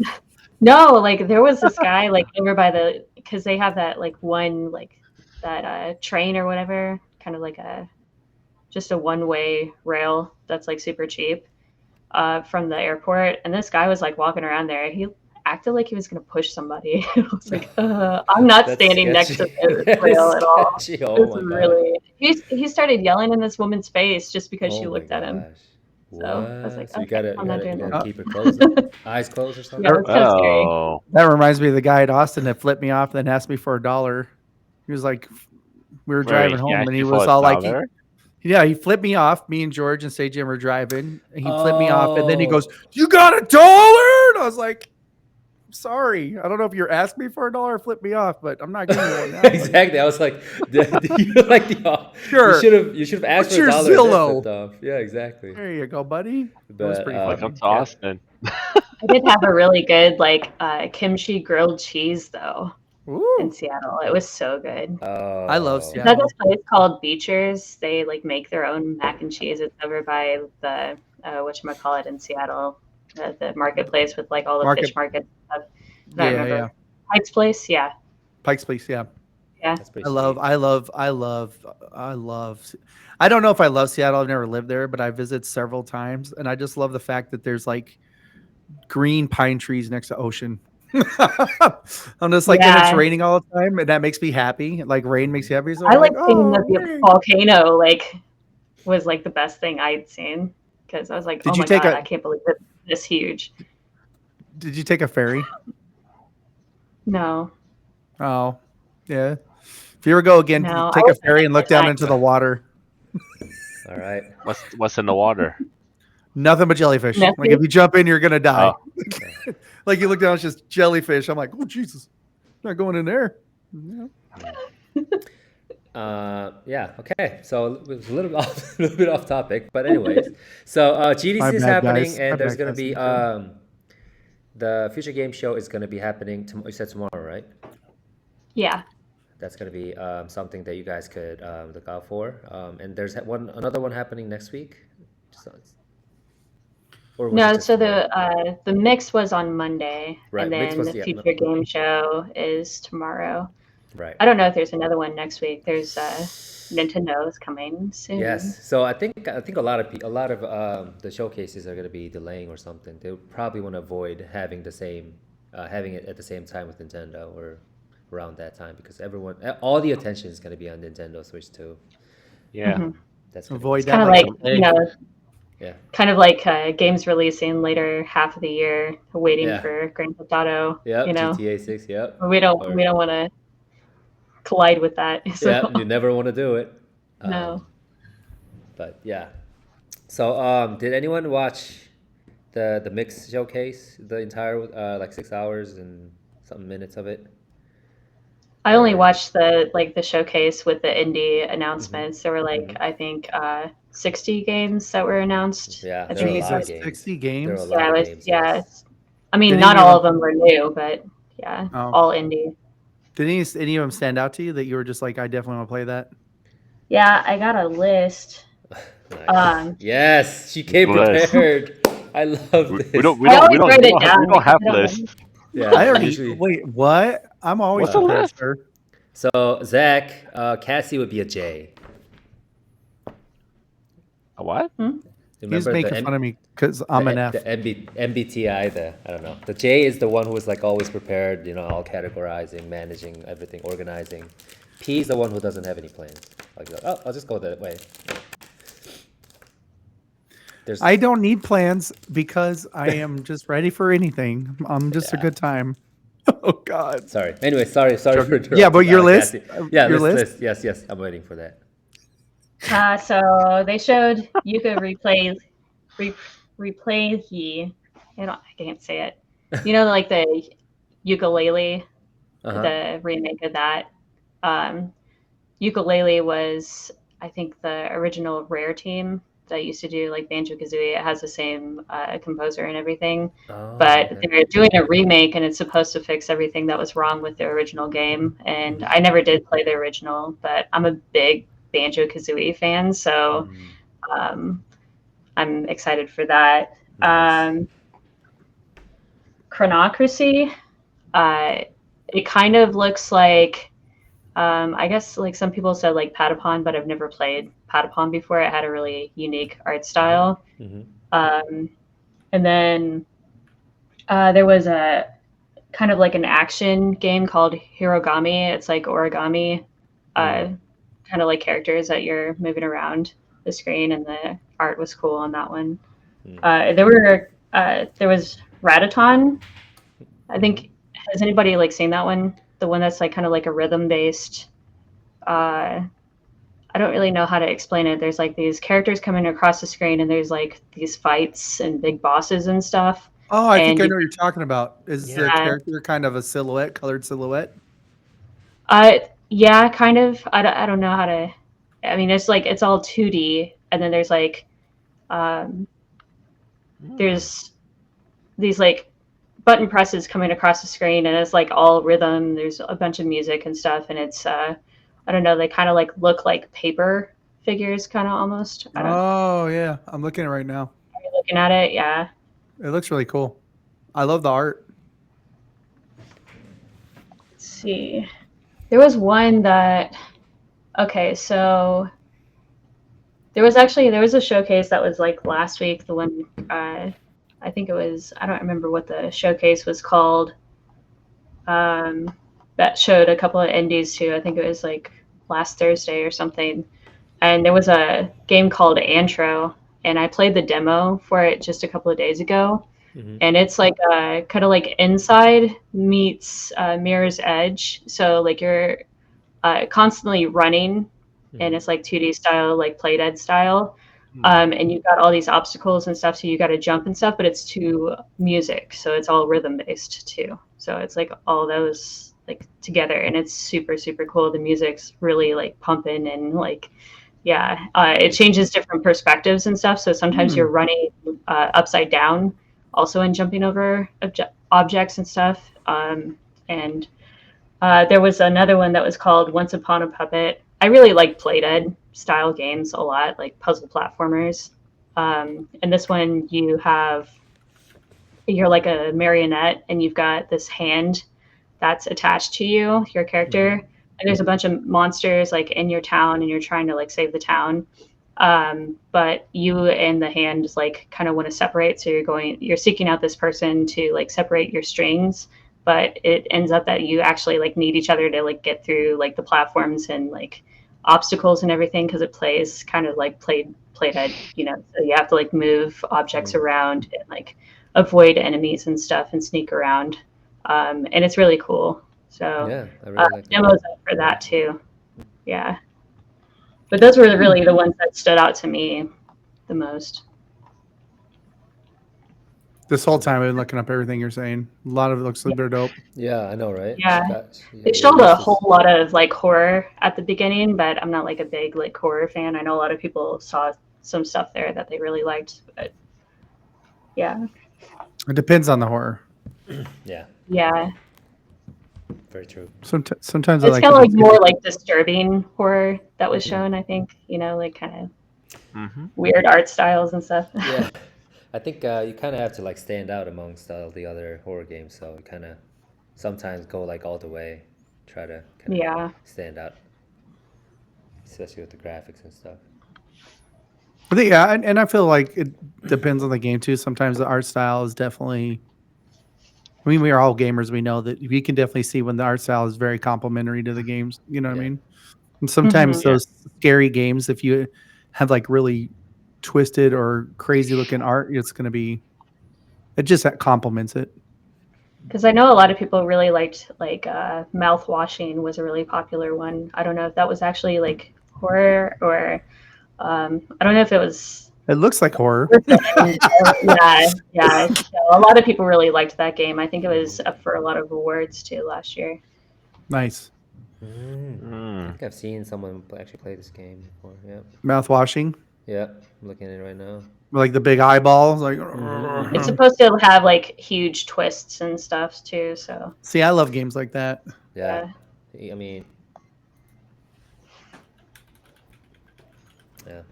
No, like there was this guy like over by because they have that like one like that train or whatever, kind of like just a one-way rail that's like super cheap from the airport, and this guy was like walking around there. He acted like he was gonna push somebody. I was like, I'm not standing next to the rail at all. Oh my really, he started yelling in this woman's face just because she looked at him. What? So I was like, So you okay, gotta I'm not doing that. keep it closed, eyes closed or something. Yeah, it's kind of scary. Oh, That reminds me of the guy at Austin that flipped me off, then asked me for $1. He was like, we were driving wait, he home, asked and he you for was all like, $1? he flipped me off. Me and George and Sage Jim were driving, and he flipped me off, and then he Oh. goes, "You got $1?" And I was like, "Sorry, I don't know if you're asking me for $1 or flip me off, but I'm not giving you one now." Exactly. I was like, do you like the Sure. You should have asked What's for your $1 and then Zillow? flipped off. Yeah, exactly. There you go, buddy. That was But pretty Welcome funny. to Austin. I did have a really good kimchi grilled cheese though in Ooh, Seattle. It was so good. oh, I love There's Seattle. this place called Beechers. They like make their own mac and cheese. It's over by the whatchamacallit in Seattle, the marketplace with like all the fish markets and stuff. I don't remember. Yeah. Pike's Place, yeah. Pike's Place, yeah. That's pretty I love. I don't know if I love Seattle. I've never lived there, but I visited several times, and I just love the fact that there's like green pine trees next to ocean. I'm just like, and it's raining all the time, and that makes me happy. Like rain makes you happy. So I like seeing oh, the volcano. Like, was like the best thing I'd seen because I was like, Did oh you my take god, a- I can't believe it's this huge. Did you take a ferry? No, Oh, yeah. If you ever go again, No, take I a was ferry and look down like- into the water. All right. What's in the water? Nothing but jellyfish. Nothing. Like if you jump in, you're gonna die. Oh. Like you look down, it's just jellyfish. I'm like, oh Jesus, I'm not going in there. Yeah. Okay. So it was a little bit off topic, but anyways. So GDC My is bad, happening, guys. and My there's bad, gonna guys. be the Future Game Show is gonna be happening. You said tomorrow, right? yeah. That's gonna be something that you guys could look out for. And there's another one happening next week. Or was it No, just so tomorrow? the mix was on Monday, Right, and mix then was- the yeah, Future Game Show is tomorrow. Right. I don't know if there's another one next week. There's Nintendo's coming soon. Yes. So I think a lot of the showcases are going to be delaying or something. They probably want to avoid having having it at the same time with Nintendo or around that time because all the attention is going to be on Nintendo Switch 2. Yeah. Mhm. That's gonna Avoid It's that. kind of like like, some you know, Yeah. kind of like games releasing later half of the year, waiting Yeah. for Grand Theft Auto. Yep. You know, GTA 6. Yep. we don't Or- want to collide with that. So, Yeah. You never want to do it. no. But yeah. So did anyone watch the mix showcase? The entire like 6 hours and something minutes of it. I only watched the showcase with the indie announcements. There were Mhm. I think 60 games that were announced. Yeah, at there were a the lot of Mix. games. 60 There were a games. lot Yeah, of it was, games. yeah. Yes. I mean, Did not any all of of them were new, but yeah, Oh. all indie. Did any of them stand out to you that you were just like, I definitely want to play that? Yeah, I got a list. Nice. Yes, she came Bless. prepared. I love this. We don't I always write it we down don't have because I don't lists. Yeah, I already usually. wait. What? I'm always What's the prepared, list? sir. So Zach, Cassie would be a J. A what? He's making fun of me because I'm an F. The MBTI, I don't know. The J is the one who is like always prepared, all categorizing, managing everything, organizing. P is the one who doesn't have any plans. Like, oh, I'll just go that way. I don't need plans because I am just ready for anything. I'm just a good time. Oh God. Sorry. Anyway, sorry for interrupting. Yeah, but your list? Cassie. Yeah, Your list. Yes. I'm waiting for that. So they showed you could replay he. I can't say it. Like the ukulele, the remake of that. Ukulele was, I think, the original Rare team that used to do like Banjo-Kazooie. It has the same composer and everything, but they're doing a remake, and it's supposed to fix everything that was wrong with the original game. And I never did play the original, but I'm a big Banjo-Kazooie fan, so I'm excited for that. Nice. Chronocracy, it kind of looks like, I guess like some people said like Patapon, but I've never played Patapon before. It had a really unique art style. And then there was a kind of like an action game called Hirogami. It's like origami, kind of like characters that you're moving around the screen, and the art was cool on that one. There was Rataton. I think, has anybody like seen that one? The one that's like kind of like a rhythm based. I don't really know how to explain it. There's like these characters coming across the screen, and there's like these fights and big bosses and stuff. Oh, I think And I know what you're talking about. Is the character kind of a silhouette, colored silhouette? Yeah, kind of. I don't know how to. I mean, it's like it's all 2D, and then there's like, there's these like button presses coming across the screen, and it's like all rhythm. There's a bunch of music and stuff, and it's I don't know. They kind of like look like paper figures, kind of almost. Oh yeah, I'm looking at it right now. Are you looking at it? Yeah. It looks really cool. I love the art. Let's see. There was one that. Okay, so there was a showcase that was like last week. The one I think it was, I don't remember what the showcase was called. That showed a couple of indies too. I think it was like last Thursday or something. And there was a game called Antro, and I played the demo for it just a couple of days ago. And it's like kind of like Inside meets Mirror's Edge. So like you're constantly running, and it's like 2D style, like Play Dead style. And you've got all these obstacles and stuff, so you got to jump and stuff, but it's to music, so it's all rhythm based too. So it's like all those like together, and it's super super cool. The music's really like pumping, and like it changes different perspectives and stuff. So sometimes you're running upside down, also, and jumping over objects and stuff. And there was another one that was called Once Upon a Puppet. I really like Play Dead style games a lot, like puzzle platformers. And this one, you're like a marionette, and you've got this hand that's attached to you, your character. And there's a bunch of monsters like in your town, and you're trying to like save the town. But you and the hand like kind of want to separate. So you're seeking out this person to like separate your strings. But it ends up that you actually like need each other to like get through like the platforms and like obstacles and everything, because it plays kind of like Play Dead, so you have to like move objects around and like avoid enemies and stuff and sneak around. And it's really cool. So yeah, I really like demos up for that too. Yeah. But those were really the ones that stood out to me the most. This whole time I've been looking up everything you're saying. A lot of it looks super dope. Yeah, I know, right? Yeah. They showed a whole lot of like horror at the beginning, but I'm not like a big like horror fan. I know a lot of people saw some stuff there that they really liked, but yeah. It depends on the horror. Yeah. Yeah. Very true. Sometimes it's kind of like more like disturbing horror that was shown, I think, like kind of weird art styles and stuff. Yeah. I think you kind of have to like stand out amongst all the other horror games, so you kind of sometimes go like all the way, try to kind of stand out, especially with the graphics and stuff. I think, and I feel like it depends on the game too. Sometimes the art style is definitely. I mean, we are all gamers. We know that we can definitely see when the art style is very complementary to the games. You know what I mean? And sometimes those scary games, if you have like really twisted or crazy looking art, it just complements it. Because I know a lot of people really liked like mouth washing was a really popular one. I don't know if that was actually like horror or I don't know if it was. It looks like horror. Yeah. A lot of people really liked that game. I think it was up for a lot of awards too last year. Nice. I think I've seen someone actually play this game before. Yeah. Mouth washing. Yeah, I'm looking at it right now. Like the big eyeballs, like. It's supposed to have like huge twists and stuff too. So. See, I love games like that. Yeah. I mean. Yeah.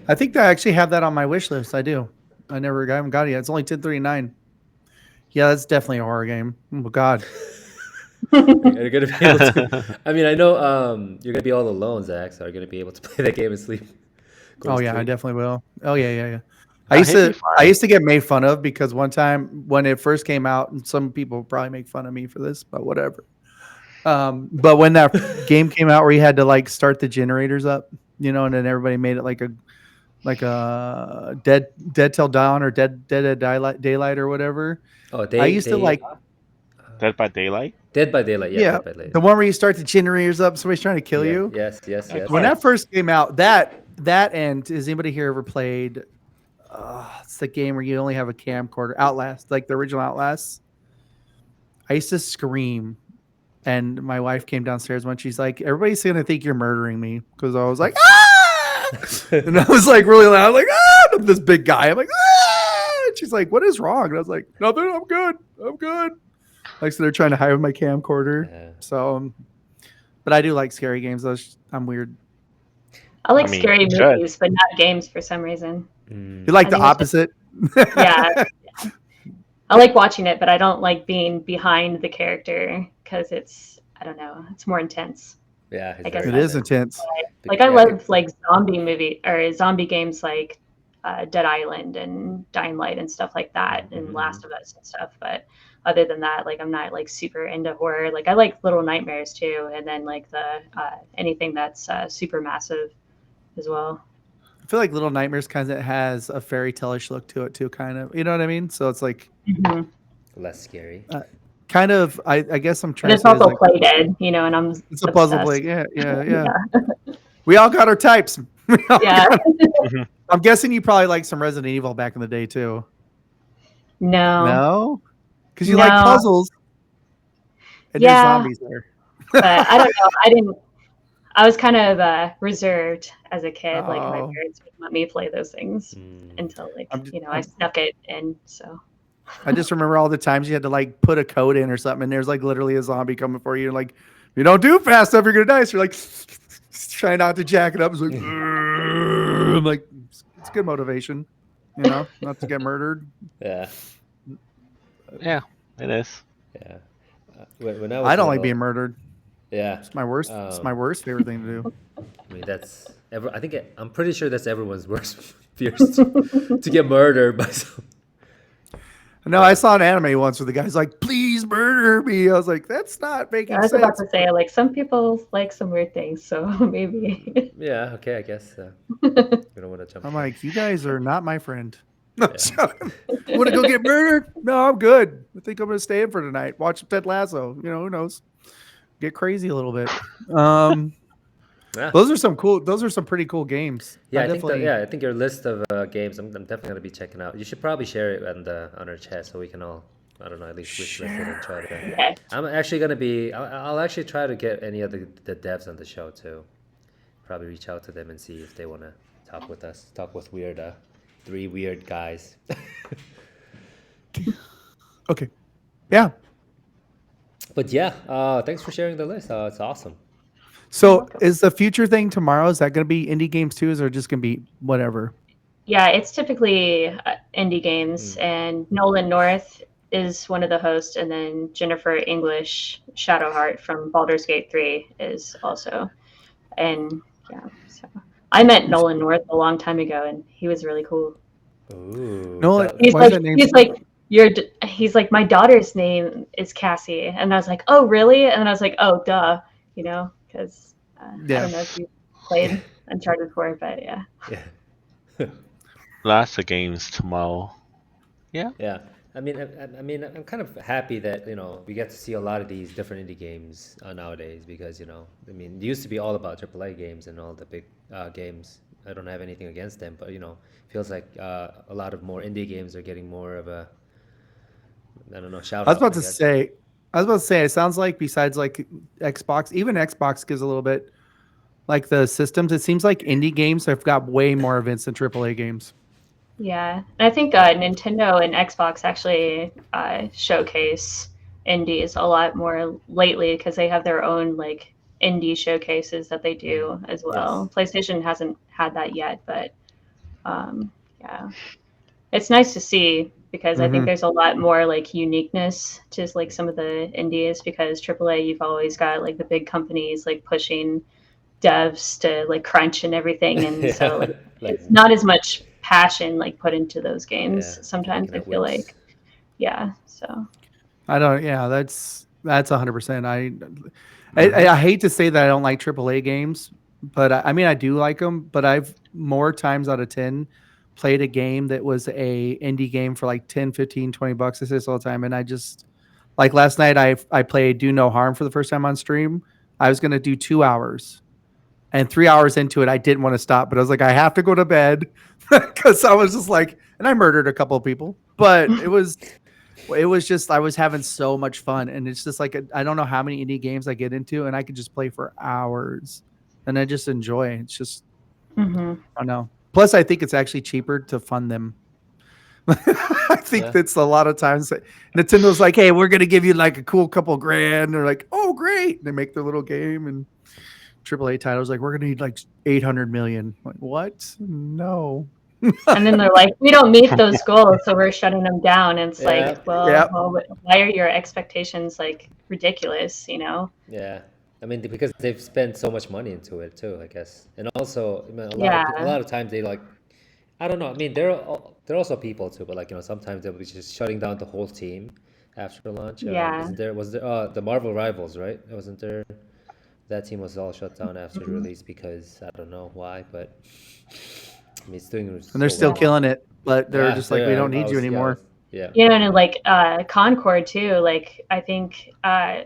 I think I actually have that on my wish list. I do. I haven't got it yet. It's only 10.39. Yeah, that's definitely a horror game. Oh God. You're gonna be able to. I mean, I know you're gonna be all alone, Zach. So you're gonna be able to play that game and sleep. Oh yeah, I definitely will. Oh yeah. I used to get made fun of because one time when it first came out, and some people probably make fun of me for this, but whatever. But when that game came out where you had to like start the generators up, and then everybody made it like like a Dead Till Dawn or Dead Daylight or whatever. Oh, I used to like Dead by Daylight. Dead by Daylight. Yeah, yeah, Dead by Daylight. the one where you start to chin your ears up, somebody's trying to kill you. Yes. When that first came out, that and has anybody here ever played? It's the game where you only have a camcorder. Outlast, like the original Outlast. I used to scream, and my wife came downstairs when she's like, "Everybody's gonna think you're murdering me," because I was like, "Ah!" and I was like really loud, like, "Ah!" I'm this big guy. I'm like, "Ah!" And she's like, "What is wrong?" And I was like, "Nothing. I'm good." Like, so they're trying to hide with my camcorder. Yeah. So, but I do like scary games. I'm weird. I like scary movies, but not games for some reason. You like the opposite? Yeah. I like watching it, but I don't like being behind the character because it's, I don't know, it's more intense. Yeah, I guess it is intense. Like I love like zombie games like Dead Island and Dying Light and stuff like that, and Last of Us and stuff. But other than that, like I'm not like super into horror. Like I like Little Nightmares too, and then like the anything that's super massive as well. I feel like Little Nightmares kind of has a fairy tale-ish look to it too, kind of. You know what I mean? So it's like less scary. Kind of. I guess I'm trying. And it's also Play Dead, you know, and I'm. It's a puzzle play. Yeah. We all got our types. Yeah. I'm guessing you probably like some Resident Evil back in the day too. No, because you like puzzles. And there's zombies there. But I don't know. I was kind of reserved as a kid. Like my parents wouldn't let me play those things until I snuck it in. So I just remember all the times you had to like put a code in or something, and there's like literally a zombie coming for you. Like, if you don't do fast enough, you're gonna die. So you're like trying not to jack it up. It's like, I'm like, it's good motivation, you know, not to get murdered. Yeah, it is. Yeah, I don't like being murdered. Yeah, it's my worst. It's my worst favorite thing to do. I mean, I'm pretty sure that's everyone's worst fears to get murdered by some. No, I saw an anime once where the guy's like, "Please murder me." I was like, "That's not making sense." I was about to say, like, some people like some weird things, so maybe. Yeah. Okay. I guess we don't want to jump. I'm like, you guys are not my friend. No, want to go get murdered? No, I'm good. I think I'm gonna stay in for tonight. Watch Ted Lasso. You know, who knows? Get crazy a little bit. Those are some pretty cool games. Yeah, I think your list of games I'm definitely gonna be checking out. You should probably share it on our chat so we can all, I don't know, at least wish list it and try to. I'm actually gonna be. I'll actually try to get any of the devs on the show too. Probably reach out to them and see if they want to talk with us. Talk with three weird guys. Okay. Yeah. But yeah, thanks for sharing the list. It's awesome. So is the future thing tomorrow? Is that going to be indie games too? Or is it just going to be whatever? Yeah, it's typically indie games, and Nolan North is one of the hosts, and then Jennifer English Shadowheart from Baldur's Gate 3 is also. And yeah, so I met Nolan North a long time ago, and he was really cool. Ooh, Nolan, he's like, my daughter's name is Cassie, and I was like, oh really? And I was like, oh duh, you know, because I don't know if you played Uncharted 4, but yeah. Lots of games tomorrow. Yeah. I mean, I'm kind of happy that we get to see a lot of these different indie games nowadays because I mean, it used to be all about AAA games and all the big games. I don't have anything against them, but feels like a lot of more indie games are getting more of a, I don't know, shout out. I was about to say, it sounds like besides like Xbox, even Xbox gives a little bit like the systems. It seems like indie games have got way more events than AAA games. Yeah, and I think Nintendo and Xbox actually showcase indies a lot more lately because they have their own like indie showcases that they do as well. Yes. PlayStation hasn't had that yet, but yeah, it's nice to see because I think there's a lot more like uniqueness to like some of the indies because AAA, you've always got like the big companies like pushing devs to like crunch and everything, and so like, it's not as much passion like put into those games sometimes. I feel like so I don't that's 100%. I hate to say that I don't like AAA games, but I mean, I do like them. But I've more times out of 10 played a game that was a indie game for like 10, 15, 20 bucks. I say this all the time, and I just like last night. I played Do No Harm for the first time on stream. I was gonna do 2 hours. And 3 hours into it, I didn't want to stop, but I was like, I have to go to bed because I was just like, and I murdered a couple of people, but it was just, I was having so much fun. And it's just like, I don't know how many indie games I get into and I could just play for hours and I just enjoy it. It's just, I don't know. Plus, I think it's actually cheaper to fund them. I think that's a lot of times that Nintendo's like, hey, we're going to give you like a cool couple grand. They're like, oh, great. And they make their little game and AAA titles like, we're going to need like 800 million. Like, what? No. And then they're like, we don't meet those goals, so we're shutting them down. And it's like, well, why are your expectations like ridiculous, you know? Yeah. I mean, because they've spent so much money into it too, I guess. And also, I mean, a lot of times they like, I don't know. I mean, they're also people too, but like, you know, sometimes they'll be just shutting down the whole team after launch. Yeah. Was there the Marvel Rivals, right? Wasn't there? That team was all shut down after release because I don't know why, but I mean, it's doing. And they're still killing it, but they're just like, we don't need you anymore. Yeah, and like Concord too. Like I think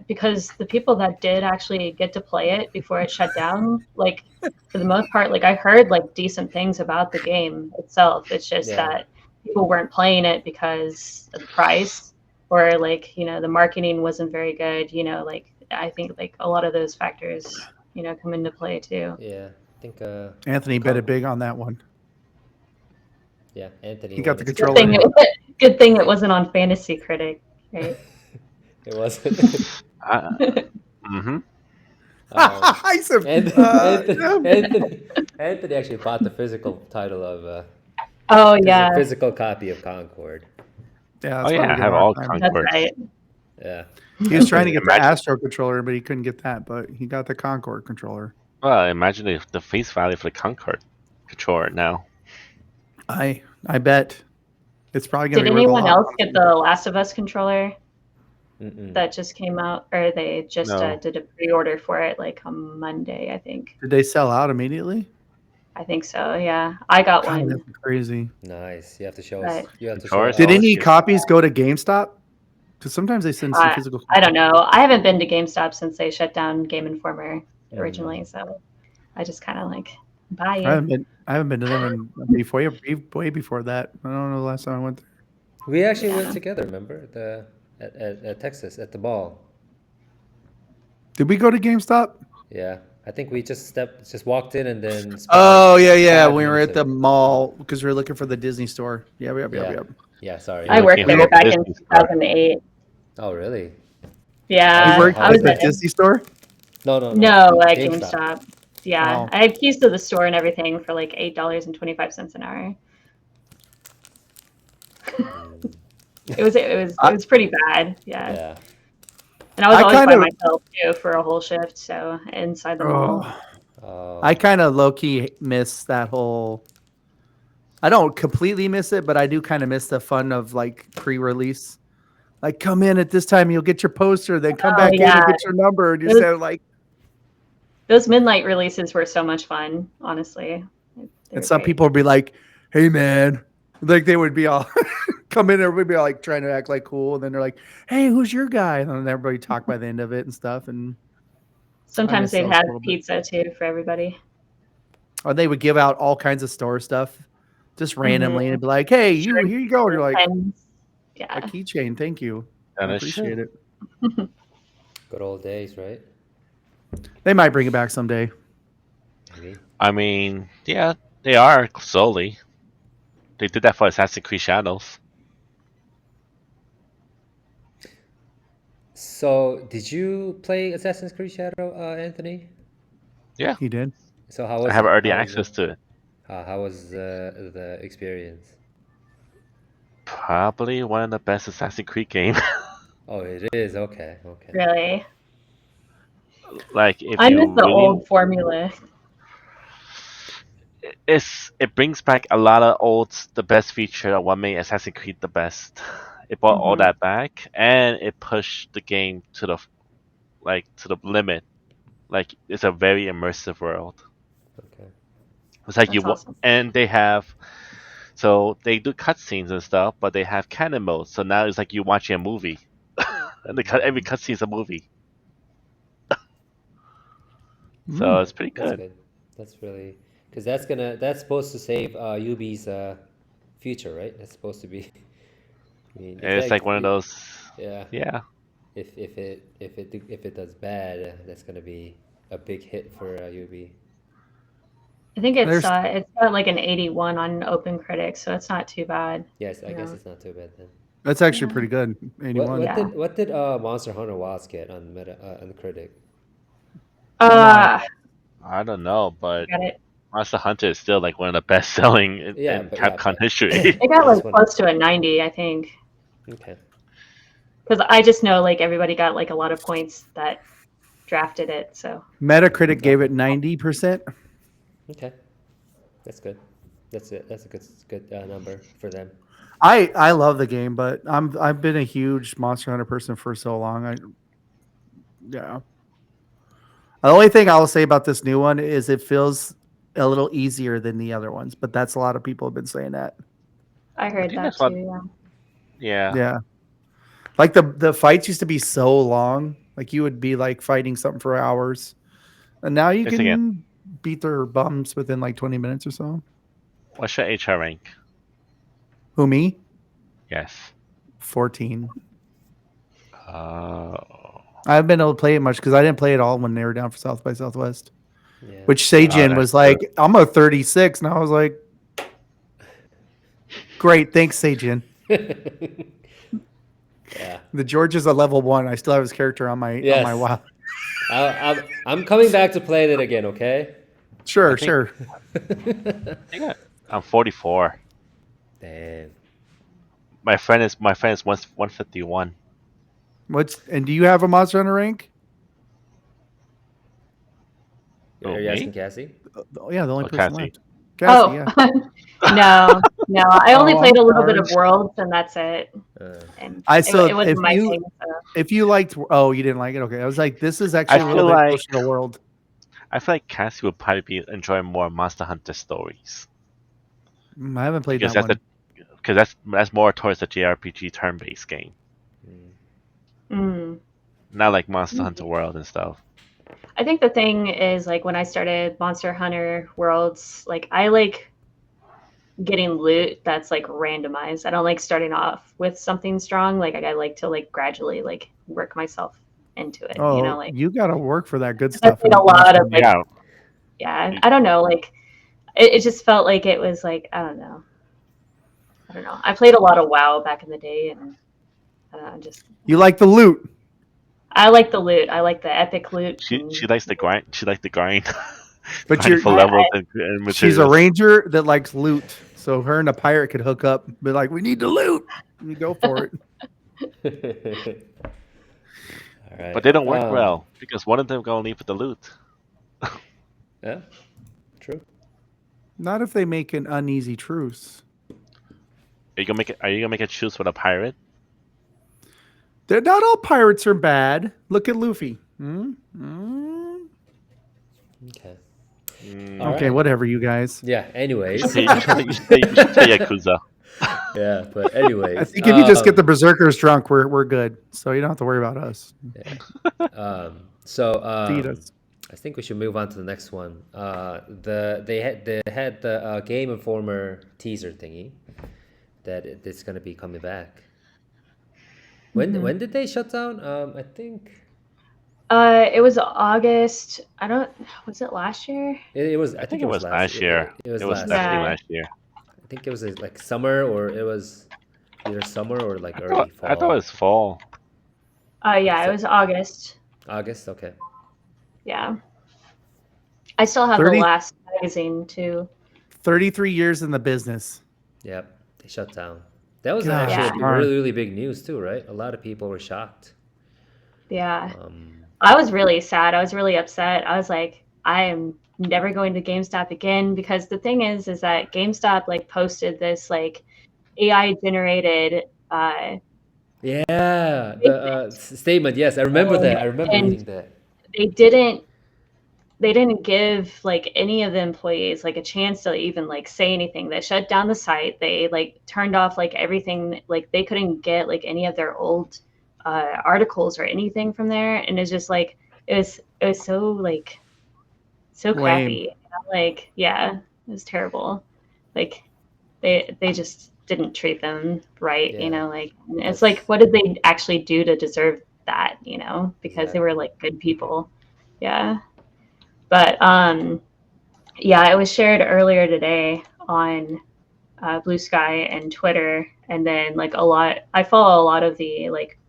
because the people that did actually get to play it before it shut down, like for the most part, like I heard like decent things about the game itself. It's just that people weren't playing it because of the price, or like, you know, the marketing wasn't very good. You know, like I think like a lot of those factors, you know, come into play too. Yeah, I think Anthony bet it big on that one. Yeah, Anthony. He got the controller. Good thing it wasn't on Fantasy Critic, right? It wasn't. Anthony actually bought the physical title of. A physical copy of Concord. Yeah. I have all Concord. That's right. Yeah. He was trying to get the Astro controller, but he couldn't get that. But he got the Concord controller. Well, imagine the face value for the Concord controller now. I bet it's probably going to be. Did anyone else get the Last of Us controller? That just came out, or they just did a pre-order for it like on Monday, I think. Did they sell out immediately? I think so. Yeah, I got one. That's crazy. Nice. You have to show us. You have to show us. Did any copies go to GameStop? Because sometimes they send some physical. I don't know. I haven't been to GameStop since they shut down Game Informer originally, so I just kind of like buy it. I haven't been to them way before that. I don't know the last time I went there. We actually went together. Remember at Texas at the ball. Did we go to GameStop? Yeah, I think we just walked in and then. Oh yeah. We were at the mall because we were looking for the Disney store. Yep. Yeah, sorry. I worked there back in 2008. Oh, really? Yeah. You worked at the Disney store? No, at GameStop. Yeah, I had keys to the store and everything for like $8.25 an hour. It was pretty bad. Yeah. And I was always by myself too for a whole shift, so inside the mall. I kind of low key miss that whole. I don't completely miss it, but I do kind of miss the fun of like pre-release. Like, come in at this time, you'll get your poster, then come back in and get your number. And you said like. Those midnight releases were so much fun, honestly. And some people would be like, "Hey, man," like they would be all come in, everybody be all, like trying to act like cool, and then they're like, "Hey, who's your guy?" And then everybody talk by the end of it and stuff. And sometimes they'd have pizza too for everybody. Or they would give out all kinds of store stuff just randomly and be like, "Hey, here you go." And you're like, a keychain, thank you. I appreciate it. Good old days, right? They might bring it back someday. Maybe. I mean, yeah, they are slowly. They did that for Assassin's Creed Shadows. So, did you play Assassin's Creed Shadow, Anthony? Yeah, he did. So how was? I have early access to it. How was the experience? Probably one of the best Assassin's Creed games. Oh, it is. Okay. Really? Like, if I miss the old formula. It brings back a lot of the best feature of what made Assassin's Creed the best. It brought all that back, and it pushed the game to the limit. Like, it's a very immersive world. It's like That's awesome. and they have. So they do cutscenes and stuff, but they have canon mode. So now it's like you're watching a movie, and every cutscene is a movie. So it's pretty That's good. good. That's really because that's supposed to save Ubi's future, right? That's supposed to be. I mean, It's like one of those. Yeah. Yeah. If it does bad, that's gonna be a big hit for Ubi. I think it's got like an 81 on OpenCritic, so it's not too bad. Yes, I guess it's not too bad then. That's actually pretty good. 81. What did Monster Hunter Wilds get on on the critic? I don't know, but got it. Monster Hunter is still like one of the best selling in Capcom history. It got like close to a 90, I think. Okay. Because I just know like everybody got like a lot of points that drafted it. So Metacritic gave it 90%. Okay, that's good. That's it. That's a good number for them. I love the game, but I've been a huge Monster Hunter person for so long. The only thing I will say about this new one is it feels a little easier than the other ones, but that's a lot of people have been saying that. I heard that too. Yeah. Like the fights used to be so long, like you would be like fighting something for hours, and now you can beat their bums within like 20 minutes or so. What's your HR rank? Who, me? Yes. 14. Oh. I haven't been able to play it much because I didn't play it all when they were down for South by Southwest. Yeah. Which Seijin was like, I'm a 36. And I was like, great. Thanks, Seijin. Yeah. The George is a level 1. I still have his character on my WoW. I'm coming back to play it again, okay? Sure. I'm 44. Damn. My friend is 151. And do you have a Monster Hunter rank? Are you asking Cassie? Yeah, the only person left. Cassie, yeah. No. I only played a little bit of Worlds, and that's it. And it wasn't my thing. So. If you liked, you didn't like it. Okay, I was like, this is actually a little bit closer to World. I feel like Cassie would probably be enjoying more Monster Hunter stories. I haven't played that one. Because that's more towards the JRPG turn-based game. Not like Monster Hunter World and stuff. I think the thing is, like, when I started Monster Hunter Worlds, like, I like getting loot that's like randomized. I don't like starting off with something strong. Like, I like to like gradually like work myself into it. Oh, you know, like you got to work for that good stuff. I played a lot of like, I don't know, like it just felt like it was like I don't know. I played a lot of WoW back in the day, and you like the loot. I like the loot. I like the epic loot. She likes the grind. She likes the grind. But you're for levels and materials. She's a ranger that likes loot. So her and a pirate could hook up, be like, we need the loot. And you go for it. All right. But they don't work well because one of them gonna leave with the loot. Yeah, true. Not if they make an uneasy truce. Are you gonna make a truce with a pirate? They're not all pirates are bad. Look at Luffy. Okay. Okay, whatever, you guys. Yeah. Anyways, you should say Yakuza. Yeah, but anyways, I think if you just get the berserkers drunk, we're good. So you don't have to worry about us. Yeah. Feed us. I think we should move on to the next one. They had the Game Informer teaser thingy that it's gonna be coming back. When did they shut down? I think. It was August. Was it last year? It was. I think it was last year. It was definitely last year. I think it was like summer, or it was either summer or like early fall. I thought it was fall. Yeah, it was August. August, okay. Yeah. I still have the last magazine too. 33 years in the business. Yep, they shut down. That was actually really, really big news too, right? A lot of people were shocked. Yeah. I was really sad. I was really upset. I was like, I am never going to GameStop again, because the thing is that GameStop like posted this like AI generated the statement. Yes, I remember that. I remember reading that. They didn't they didn't give like any of the employees like a chance to even like say anything. They shut down the site. They like turned off like everything. Like they couldn't get like any of their old articles or anything from there. And it's just like it was so like so crappy. You know? Like yeah, it was terrible. Like they just didn't treat them right. You know, like it's like what did they actually do to deserve that? You know, because they were like good people. Yeah. But yeah, it was shared earlier today on Blue Sky and Twitter, and then like I follow a lot of the like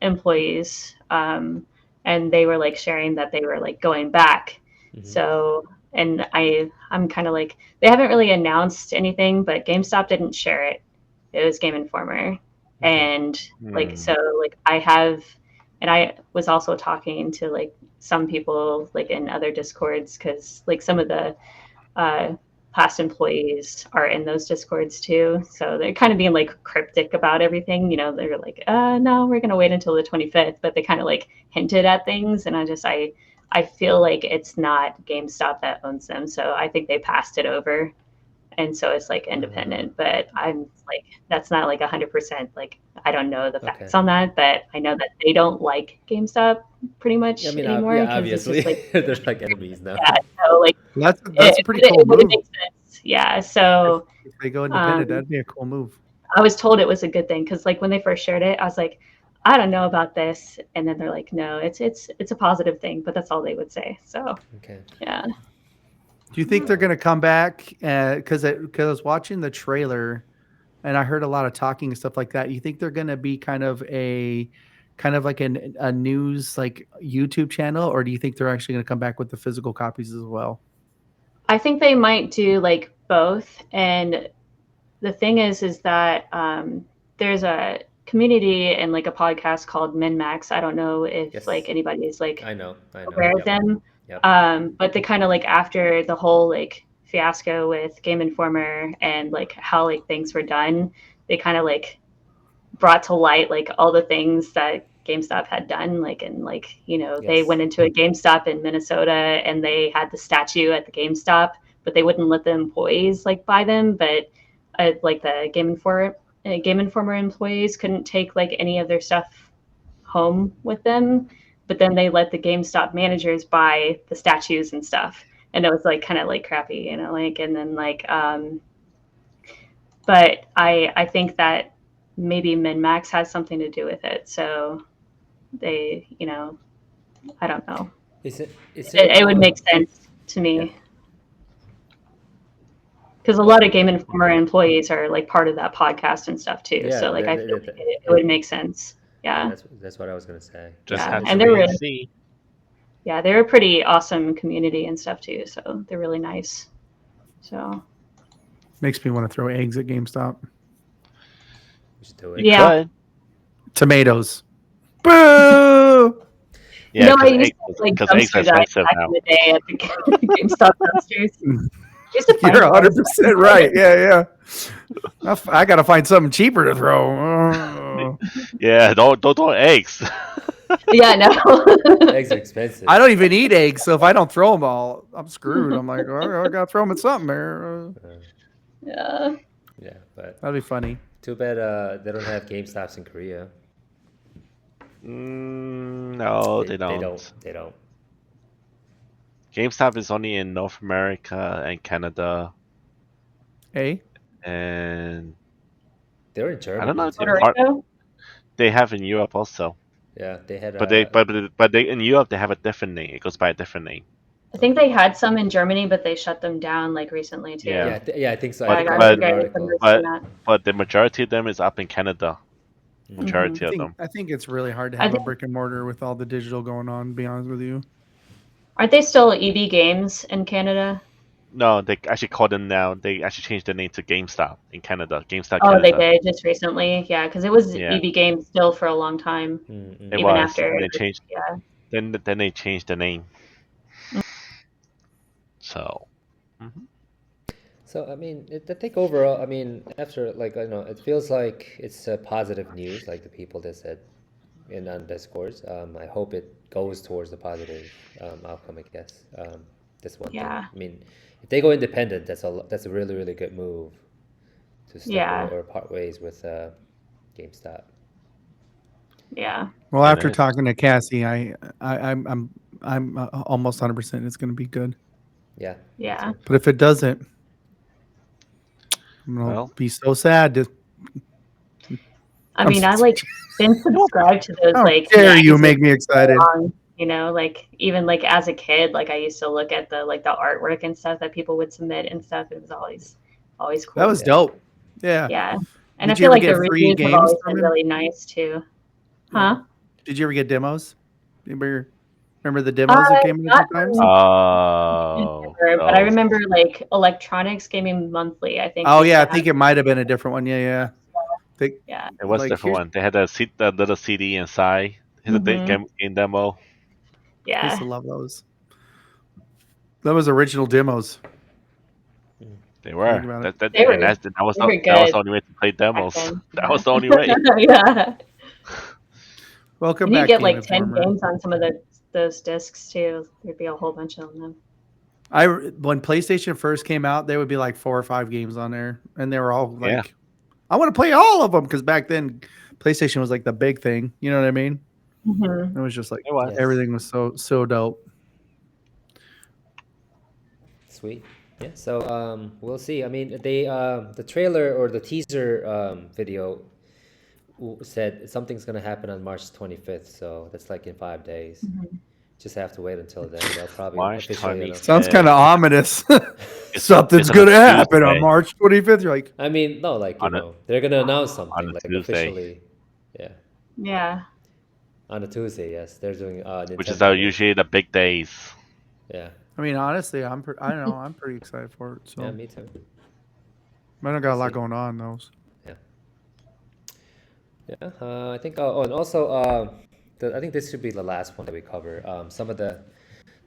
employees, and they were like sharing that they were like going back. So, and I'm kind of like they haven't really announced anything, but GameStop didn't share it. It was Game Informer, and like so like I was also talking to like some people like in other discords because like some of the past employees are in those discords too, so they're kind of being like cryptic about everything. You know, they're like no, we're gonna wait until the 25th, but they kind of like hinted at things, and I feel like it's not GameStop that owns them, so I think they passed it over, and so it's like independent. But I'm like that's not like 100%. Like I don't know the facts on that, but I know that they don't like GameStop pretty much anymore. Obviously, like, they're like enemies now. Yeah, so like that's a pretty cool move. Makes sense. Yeah, so if they go independent, that'd be a cool move. I was told it was a good thing because like when they first shared it, I was like, I don't know about this, and then they're like, no, it's a positive thing, but that's all they would say. So yeah. Do you think they're going to come back? Because I was watching the trailer, and I heard a lot of talking and stuff like that. You think they're going to be kind of like a news like YouTube channel, or do you think they're actually going to come back with the physical copies as well? I think they might do like both, and the thing is that there's a community and like a podcast called Minmax. I don't know if like anybody's like I know aware of them. But they kind of like after the whole like fiasco with Game Informer and like how like things were done, they kind of like brought to light like all the things that GameStop had done, like and like you know they went into a GameStop in Minnesota and they had the statue at the GameStop, but they wouldn't let the employees like buy them. But like the Game Informer employees couldn't take like any of their stuff home with them, but then they let the GameStop managers buy the statues and stuff, and it was like kind of like crappy, you know, like and then like but I think that maybe MinMax has something to do with it. So they, you know, I don't know. It would make sense to me. Because a lot of Game Informer employees are like part of that podcast and stuff too. So like I feel like it would make sense. Yeah. That's what I was gonna say. And they're a pretty awesome community and stuff too. So they're really nice. So makes me want to throw eggs at GameStop. Do it. Yeah. Tomatoes. Boo! Yeah, no, I used to like dumpster dive back in the day at the GameStop dumpsters. You're 100% right. Yeah. I gotta find something cheaper to throw. Yeah, don't throw eggs. Yeah, no. Eggs are expensive. I don't even eat eggs, so if I don't throw them all, I'm screwed. I'm like, oh, I gotta throw them in something there. Yeah. Yeah, but that'd be funny. Too bad they don't have GameStops in Korea. No, they don't. They don't. GameStop is only in North America and Canada. Hey? And they're in Germany. I don't know. They have in Europe also. Yeah, they had. But they in Europe they have a different name. It goes by a different name. I think they had some in Germany, but they shut them down like recently too. Yeah, I think so. But the majority of them is up in Canada. Majority of them. I think it's really hard to have a brick and mortar with all the digital going on. To be honest with you. Aren't they still EB Games in Canada? No, they actually called them now. They actually changed the name to GameStop in Canada. GameStop. Oh, Canada. They did just recently. Yeah, because it was EB Games still for a long time. It was. After they changed. Yeah. Then they changed the name. So. So I mean, I think overall, I mean, after like it feels like it's positive news. Like the people that said on Discord. I hope it goes towards the positive outcome. I guess that's one thing. I mean, if they go independent, that's a really really good move to stick or part ways with GameStop. Yeah. Well, after talking to Cassie, I'm almost 100% it's going to be good. Yeah. Yeah. But if it doesn't, I'm going to be so sad. I mean, I like been subscribed to those. How like, dare you make me excited? You know, like even like as a kid, like I used to look at the artwork and stuff that people would submit and stuff. It was always cool. That was dope. Yeah. Yeah. And I feel like the reviews have always been really nice too. Huh? Did you ever get demos? Anybody remember the demos that came in sometimes? Oh. But I remember like Electronics Gaming Monthly, I think. Oh yeah, I think it might have been a different one. Yeah. Yeah. It was a different one. They had the little CD inside. Here's a game demo. Yeah. I used to love those. That was original demos. They were. That was the only way to play demos. That was the only way. Yeah. Welcome and back. You get like 10 games on some of those discs too. There'd be a whole bunch of them. When PlayStation first came out, there would be like 4 or 5 games on there, and they were all like, I want to play all of them, because back then PlayStation was like the big thing. You know what I mean? Mm-hmm. It was just like everything was so dope. Sweet. Yeah. So we'll see. I mean, the trailer or the teaser video said something's gonna happen on March 25th. So that's like in 5 days. Mm-hmm. Just have to wait until then. They'll probably March 25th. Sounds kind of ominous. Something's gonna happen on March 25th. You're like, I mean, no, like they're gonna announce something like officially. Yeah. Yeah. On a Tuesday, yes, they're doing. Which is usually the big days. Yeah. I mean, honestly, I don't know. I'm pretty excited for it. So. Yeah, me too. I don't got a lot going on though. Yeah. Yeah. I think. And also, I think this should be the last one that we cover. Some of the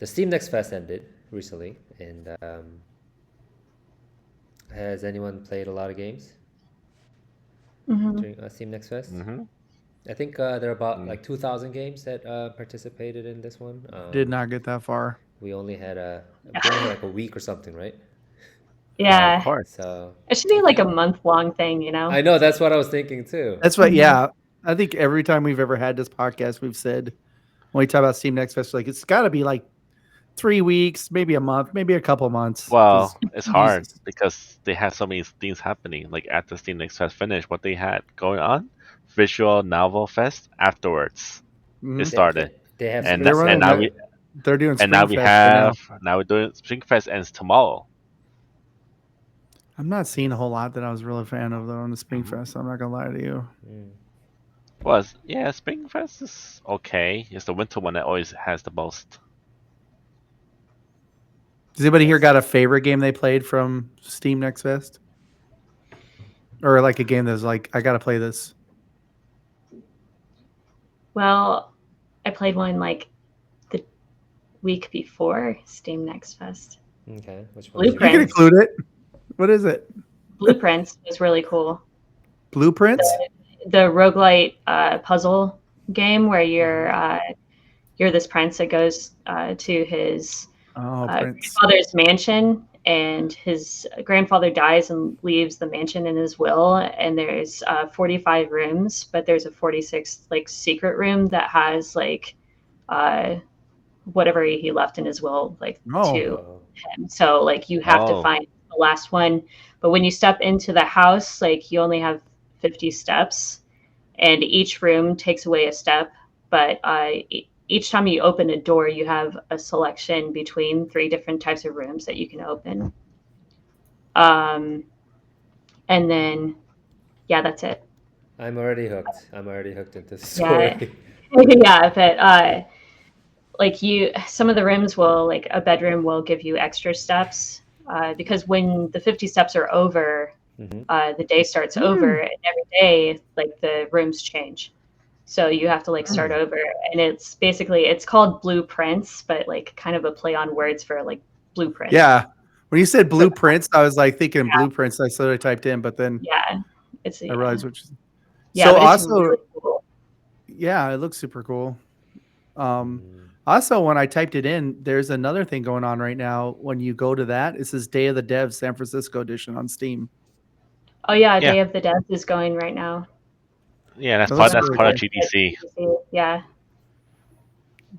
Steam Next Fest ended recently, and has anyone played a lot of games during Steam Next Fest? Mm-hmm. I think there are about like 2,000 games that participated in this one. Did not get that far. We only had like a week or something, right? Yeah. Of course. So it should be like a month-long thing, you know? I know, that's what I was thinking too. That's what, yeah. I think every time we've ever had this podcast, we've said, when we talk about Steam Next Fest, like it's got to be like 3 weeks, maybe a month, maybe a couple months. Well, it's hard because they have so many things happening. Like at the Steam Next Fest finish, what they had going on, Visual Novel Fest afterwards. It started. They have they're doing Spring now Fest now we're doing Spring Fest ends tomorrow. I'm not seeing a whole lot that I was really a fan of though on the Spring Fest. I'm not gonna lie to you. Well, yeah, Spring Fest is okay. It's the winter one that always has the most. Does anybody here got a favorite game they played from Steam Next Fest? Or like a game that's like, I gotta play this? Well, I played one like the week before Steam Next Fest. Okay, which one? You can include it. What is it? Blueprints was really cool. Blueprints? The roguelite puzzle game where you're this prince that goes to his grandfather's mansion, and his grandfather dies and leaves the mansion in his will, and there's 45 rooms, but there's a 46th like secret room that has like whatever he left in his will to him. So like you have to find the last one, but when you step into the house, like you only have 50 steps, and each room takes away a step, but each time you open a door, you have a selection between 3 different types of rooms that you can open. And then, yeah, that's it. I'm already hooked into the story. Yeah, but like some of the rooms will, like a bedroom will give you extra steps because when the 50 steps are over, the day starts over, and every day, like the rooms change. So you have to like start over, and it's called Blueprints, but like kind of a play on words for like blueprint. Yeah. When you said blueprints, I was like thinking blueprints. I typed in, but then I realized which is so also. Really cool. Yeah, it looks super cool. Also, when I typed it in, there's another thing going on right now. When you go to that, it says Day of the Devs San Francisco edition on Steam. Oh yeah, Yeah. Day of the Devs is going right now. Yeah, that's That part looks that's really part of good. GDC. Yeah.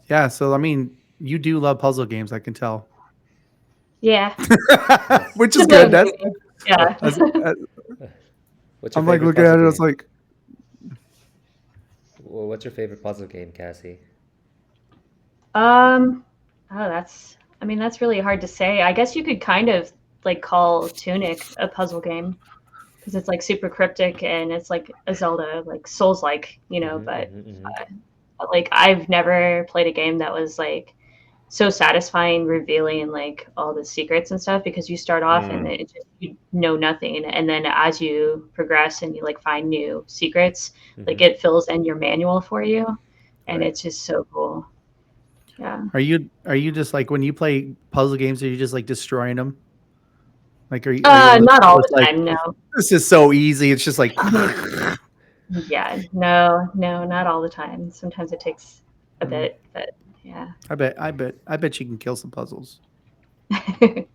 Yeah, so I mean, you do love puzzle games, I can tell. Yeah. Which is good. That's yeah. What's your I'm like favorite looking at puzzle it. It's game? like, Well, what's your favorite puzzle game, Cassie? Oh, that's really hard to say. I guess you could kind of like call Tunic a puzzle game because it's like super cryptic and it's like a Zelda, like Souls-like, but like I've never played a game that was like so satisfying revealing like all the secrets and stuff because you start off and you know nothing, and then as you progress and you like find new secrets, like it fills in your manual for you, and it's just so cool. Yeah. Are you just like when you play puzzle games? Are you just like destroying them? Like are you Not all the like, time, no. This is so easy. It's just like Yeah, no, not all the time. Sometimes it takes a bit, but yeah. I bet you can kill some puzzles. I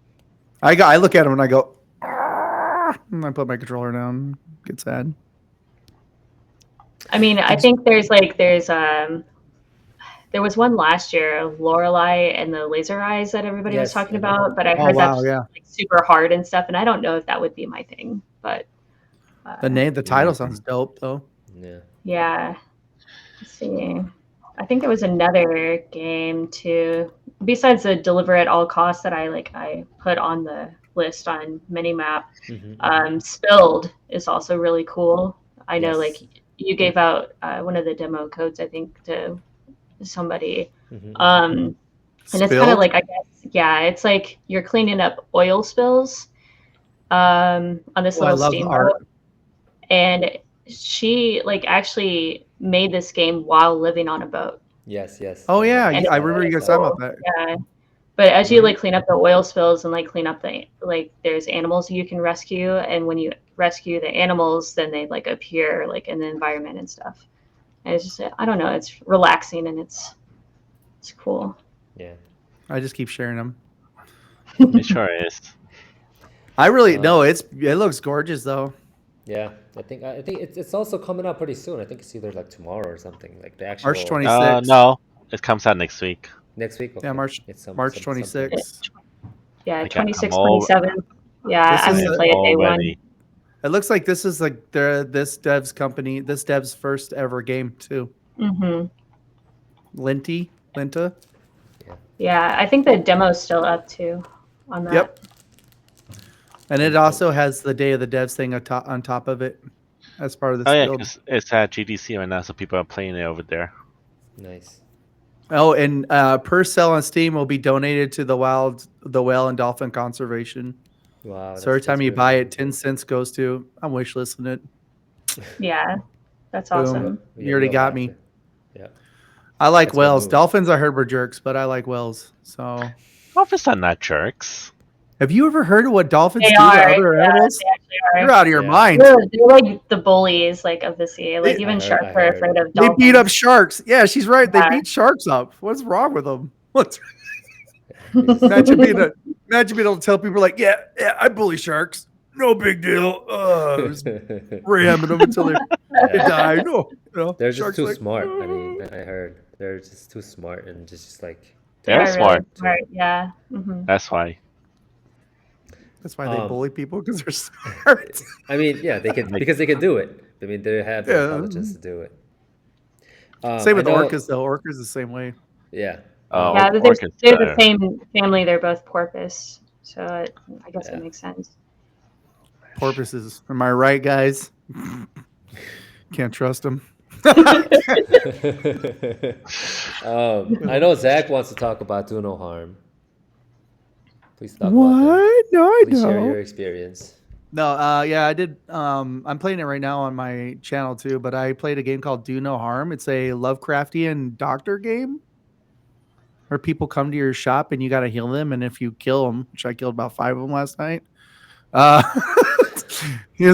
look at them and I go, and I put my controller down, get sad. I mean, I think there was one last year, Lorelei and the laser eyes that everybody was talking about, but I heard that's like super hard and stuff, and I don't know if that would be my thing. But the title sounds dope though. Yeah. Yeah. Let's see. I think there was another game too, besides the Deliver at All Costs that I put on the list on Minimap. Spilled is also really cool. I know, like you gave out one of the demo codes, I think, to somebody. And it's kind of like, I guess, yeah, it's like you're cleaning up oil spills on this little steamboat. And she like actually made this game while living on a boat. Yes. Oh yeah, I remember you guys talking about that. Yeah. But as you like clean up the oil spills and like clean up there's animals you can rescue, and when you rescue the animals, then they like appear like in the environment and stuff. And it's just, I don't know, it's relaxing and it's cool. Yeah. I just keep sharing them. It sure is. I really no, it looks gorgeous though. Yeah, I think it's also coming out pretty soon. I think it's either like tomorrow or something, like the actual March 26th. No, it comes out next week. Next week. Okay. Yeah, March 26th. Yeah, 26, 27. Yeah, I'm gonna play it day one. It looks like this is like this dev's first ever game too. Linta. Yeah, I think the demo's still up too on that. Yep. And it also has the Day of the Devs thing on top of it as part of this build. Yeah, 'cause it's at GDC right now, so people are playing it over there. Nice. Oh, and per sale on Steam will be donated to the whale and dolphin conservation. Wow. So every time you buy it, 10 cents goes to. I'm wishlisting it. Yeah, that's Boom. awesome. You already got me. Yeah. I like whales. Dolphins I heard were jerks, but I like whales. So dolphins are not jerks. Have you ever heard of what dolphins do to other animals? You're out of your mind. They're like the bullies like of the sea. Like even sharks are afraid of dolphins. They beat up sharks. Yeah, she's right. They beat sharks up. What's wrong with them? Imagine being able to tell people like, yeah, I bully sharks. No big deal. Ramming them until they die. No, they're just too smart. I mean, I heard they're just too smart and just like they're smart. Really smart. Yeah. That's why. That's why they bully people, because they're smart. I mean, yeah, they can because they can do it. I mean, they have the intelligence to do it. Same with orcas, though. Orcas the same way. Yeah. Yeah, they're the same family. They're both porpoise, so I guess it makes sense. Porpoises. Am I right, guys? Can't trust them. I know Zach wants to talk about Do No Harm. Please talk about that. No, I don't. Please share your experience. No, yeah, I did. I'm playing it right now on my channel too, but I played a game called Do No Harm. It's a Lovecraftian doctor game where people come to your shop and you got to heal them. And if you kill them, which I killed about 5 of them last night,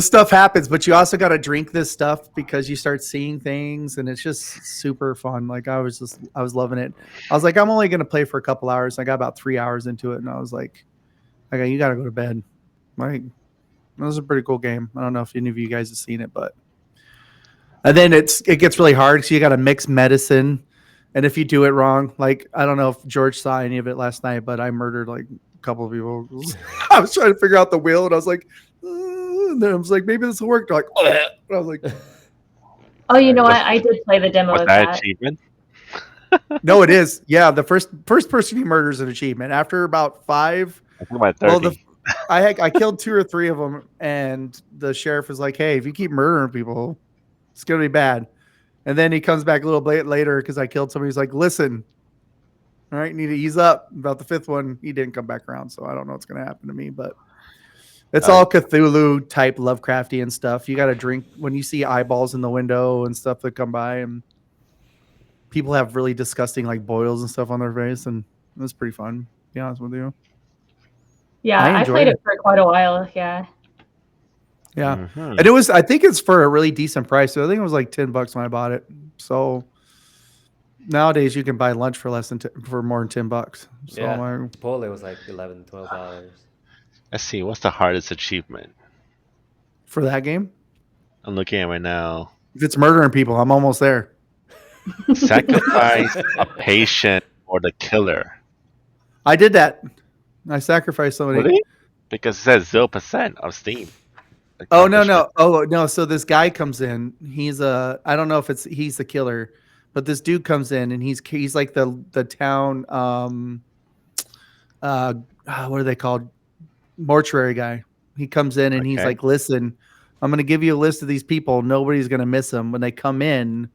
Stuff happens, but you also got to drink this stuff because you start seeing things, and it's just super fun. Like I was loving it. I was like, I'm only going to play for a couple hours. I got about 3 hours into it, and I was like, okay, you got to go to bed. Like, that was a pretty cool game. I don't know if any of you guys have seen it, but and then it gets really hard. So you got to mix medicine, and if you do it wrong, like I don't know if George saw any of it last night, but I murdered like a couple of people. I was trying to figure out the wheel, and I was like. And then I was like, maybe this will work. They're like, oh. I was like, oh, you know what? I did play the demo of that. Achievement? No, it is. Yeah, the first person he murders an achievement. After about 5, I think about 30. I killed 2 or 3 of them, and the sheriff is like, hey, if you keep murdering people, it's gonna be bad. And then he comes back a little bit later because I killed somebody. He's like, listen, all right, need to ease up. About the 5th one, he didn't come back around, so I don't know what's gonna happen to me, but. It's all Cthulhu type Lovecraftian stuff. You got to drink when you see eyeballs in the window and stuff that come by, and people have really disgusting like boils and stuff on their face, and it was pretty fun. To be honest with you. Yeah, I played it for quite a while. Yeah. Yeah, and it was. I think it's for a really decent price. So I think it was like $10 when I bought it. So nowadays you can buy lunch for for more than $10. So yeah, Chipotle was like $11, $12. Let's see, what's the hardest achievement for that game? I'm looking at right now. If it's murdering people, I'm almost there. Sacrifice a patient or the killer. I did that. I sacrificed somebody. Really? Because it says 0% of Steam. Oh no! Oh no! So this guy comes in. He's I don't know if he's the killer, but this dude comes in and he's like the town. What are they called? Mortuary guy. He comes in and he's like, listen, I'm going to give you a list of these people. Nobody's going to miss them. When they come in,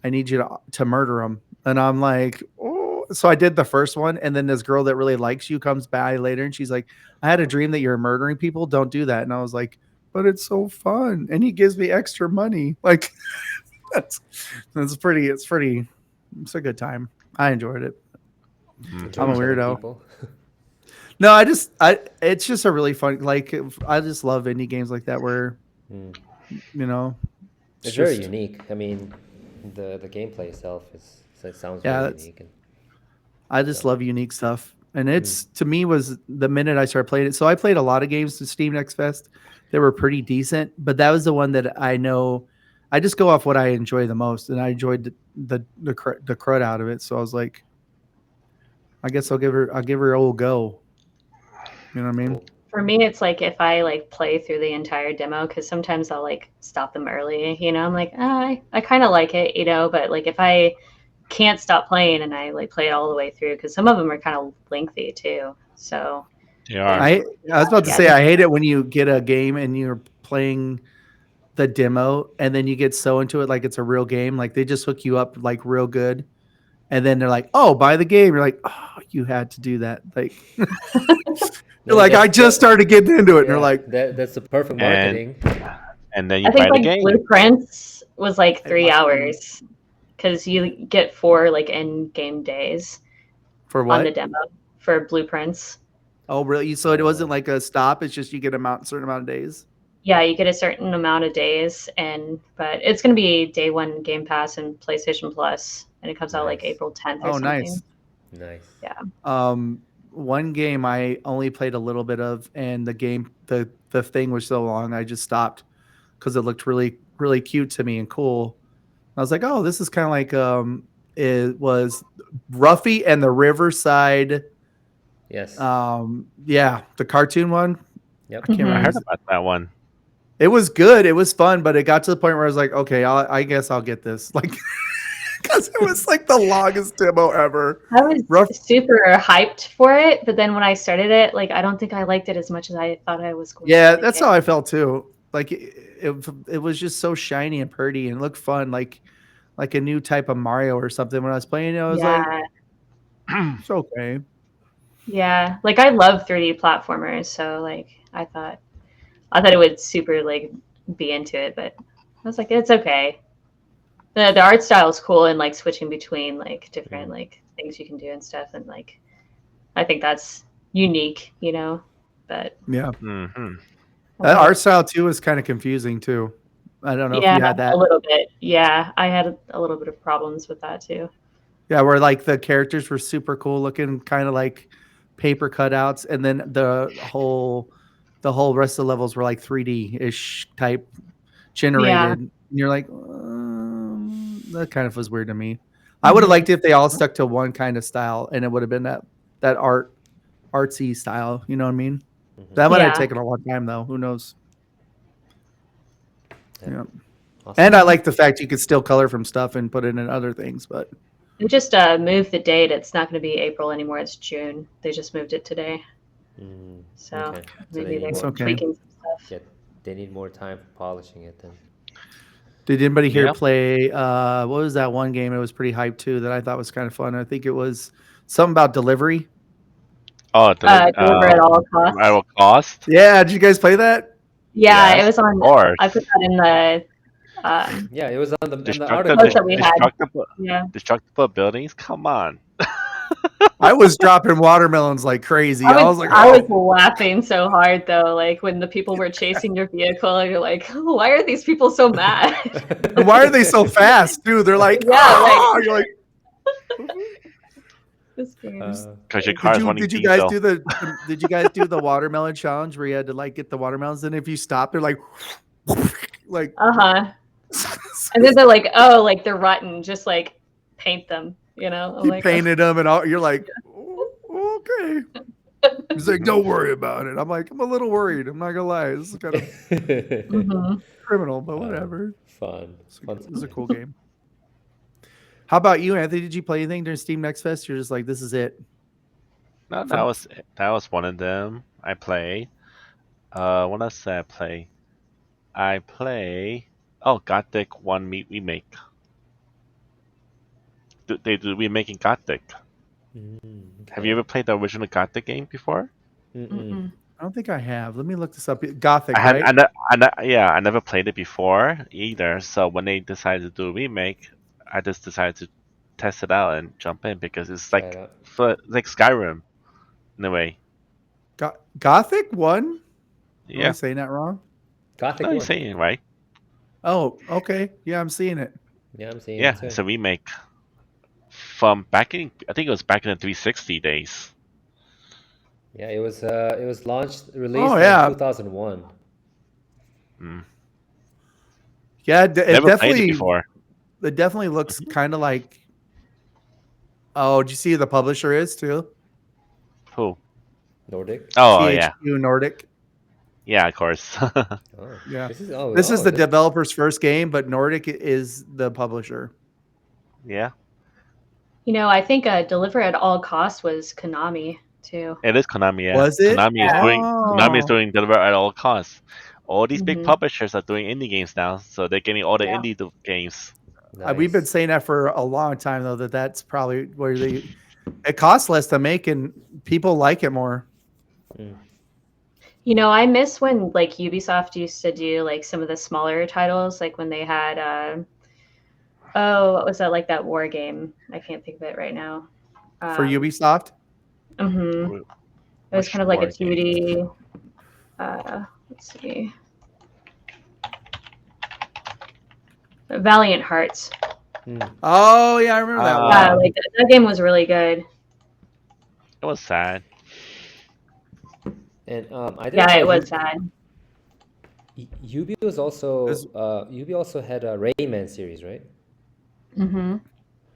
I need you to murder them. And I'm like, oh. So I did the first one. And then this girl that really likes you comes by later. And she's like, I had a dream that you're murdering people. Don't do that. And I was like, but it's so fun. And he gives me extra money. Like, it's a good time. I enjoyed it. I'm a weirdo. No, it's just a really fun, like, I just love indie games like that where, it's very unique. I mean, the gameplay itself sounds very unique. I just love unique stuff. And it's, to me, was the minute I started playing it. So I played a lot of games to Steam Next Fest. They were pretty decent, but that was the one that I know, I just go off what I enjoy the most. And I enjoyed the crud out of it. So I was like, I guess I'll give her a little go. You know what I mean? For me, it's like if I like play through the entire demo, because sometimes I'll like stop them early. I'm like, I kind of like it, but like if I can't stop playing and I like play it all the way through, because some of them are kind of lengthy too. So yeah, I was about to say I hate it when you get a game and you're playing the demo and then you get so into it like it's a real game, like they just hook you up like real good. And then they're like, "Oh, buy the game." You're like, "Oh, you had to do that." Like, you're like, "I just started getting into it." And they're like, "That's the perfect marketing." And then you buy the game. Blueprints was like 3 hours because you get 4 like end game days for what? On the demo for Blueprints. Oh, really? So it wasn't like a stop. It's just you get a certain amount of days. Yeah, you get a certain amount of days, but it's going to be day 1 Game Pass and PlayStation Plus. And it comes out like April 10th or something. Nice. Yeah. One game I only played a little bit of, and the thing was so long, I just stopped because it looked really, really cute to me and cool. I was like, oh, this is kind of like it was Ruffy and the Riverside. Yes. Yeah, the cartoon one. Yep. I heard about that one. It was good. It was fun, but it got to the point where I was like, okay, I guess I'll get this. Like. Because it was like the longest demo ever. I was super hyped for it, but then when I started it, like I don't think I liked it as much as I thought I was going to. Yeah, that's how I felt too. Like it was just so shiny and pretty and looked fun, like a new type of Mario or something. When I was playing it, I was like, it's okay. Yeah, like I love 3D platformers, so like I thought it would super like be into it, but I was like, it's okay. The art style is cool and like switching between like different like things you can do and stuff, and like I think that's unique, But yeah. That art style too is kind of confusing too. I don't know if you had that. A little bit. Yeah, I had a little bit of problems with that too. Yeah, where like the characters were super cool looking, kind of like paper cutouts, and then the whole rest of the levels were like 3D ish type generated. Yeah. And you're like, that kind of was weird to me. I would have liked it if they all stuck to one kind of style, and it would have been that artsy style. You know what I mean? That might have taken a long time though. Who knows? Yeah. Awesome. And I like the fact you could still color from stuff and put it in other things, but. They just moved the date. It's not going to be April anymore. It's June. They just moved it today. So maybe they're tweaking some stuff. Yeah, they need more time for polishing it then. Did anybody here play, what was that one game? It was pretty hyped too that I thought was kind of fun. I think it was something about delivery. Oh, Deliver at all costs. At all costs? Yeah, did you guys play that? Yeah, it was on. I put that in the. Yeah, it was on the article that we had. Destructible buildings? Come on. I was dropping watermelons like crazy. I was laughing so hard though, like when the people were chasing your vehicle, and you're like, why are these people so mad? Why are they so fast, too? They're like, you're like. Because your car's running did you guys do the watermelon challenge where you had to like get the watermelons, and if you stop, they're like and then they're like, oh, like they're rotten, just like paint them, you know? You painted them and all, you're like, okay. He's like, don't worry about it. I'm like, I'm a little worried. I'm not gonna lie. This is kind of criminal, but whatever. Fun. This is a cool game. How about you, Anthony? Did you play anything during Steam Next Fest? You're just like, this is it. No, that was one of them. I play. What else did I play? I play. Oh, Gothic 1 remake. They do remaking Gothic. Have you ever played the original Gothic game before? I don't think I have. Let me look this up. Gothic, right? I never played it before either. So when they decided to do a remake, I just decided to test it out and jump in because it's like like Skyrim in a way. Gothic 1? Yeah. Am I saying that wrong? Gothic 1. You're saying it right. Oh, okay. Yeah, I'm seeing it. Yeah, I'm seeing it. Yeah, too. It's a remake from back in, I think it was back in the 360 days. Yeah, it was released in 2001. Yeah, it definitely played it before. It definitely looks kind of like. Oh, did you see who the publisher is too? Who? Nordic. Oh, CHQ Nordic. Yeah, of course. Yeah. This is the developer's first game, but Nordic is the publisher. Yeah. You know, I think Deliver at All Costs was Konami too. It is Konami, yeah. Was it? Konami is doing Deliver at All Costs. All these big publishers are doing indie games now, so they're getting all the indie games. Nice. We've been saying that for a long time, though, that's probably where it costs less to make and people like it more. You know, I miss when like Ubisoft used to do like some of the smaller titles, like when they had what was that, like that war game? I can't think of it right now. For Ubisoft? It was kind of like a 2D. Let's see. Valiant Hearts. Oh yeah, I remember that one. Yeah, like that game was really good. It was sad. And it was sad. Ubi was also Ubi also had a Rayman series, right?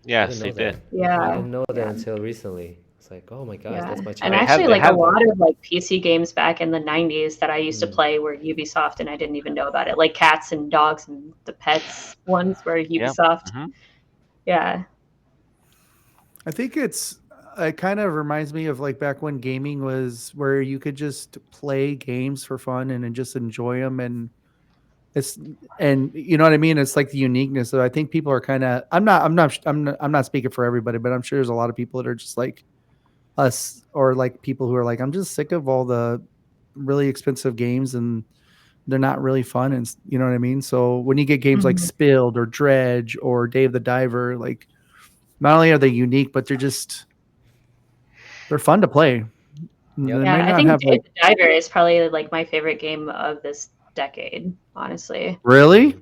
Yes, they did. Yeah, I didn't know that until recently. It's like, oh my gosh, that's my child. And actually, like a lot of like PC games back in the 90s that I used to play were Ubisoft, and I didn't even know about it. Like Cats and Dogs and the Pets ones were Ubisoft. Yeah. I think it kind of reminds me of like back when gaming was where you could just play games for fun and just enjoy them, and you know what I mean. It's like the uniqueness. So I think people are kind of. I'm not speaking for everybody, but I'm sure there's a lot of people that are just like us, or like people who are like, I'm just sick of all the really expensive games and they're not really fun, and you know what I mean. So when you get games like Spilled or Dredge or Dave the Diver, like not only are they unique, but they're fun to play. They Yep. may Yeah, I not think have Dave like the Diver is probably like my favorite game of this decade, honestly. really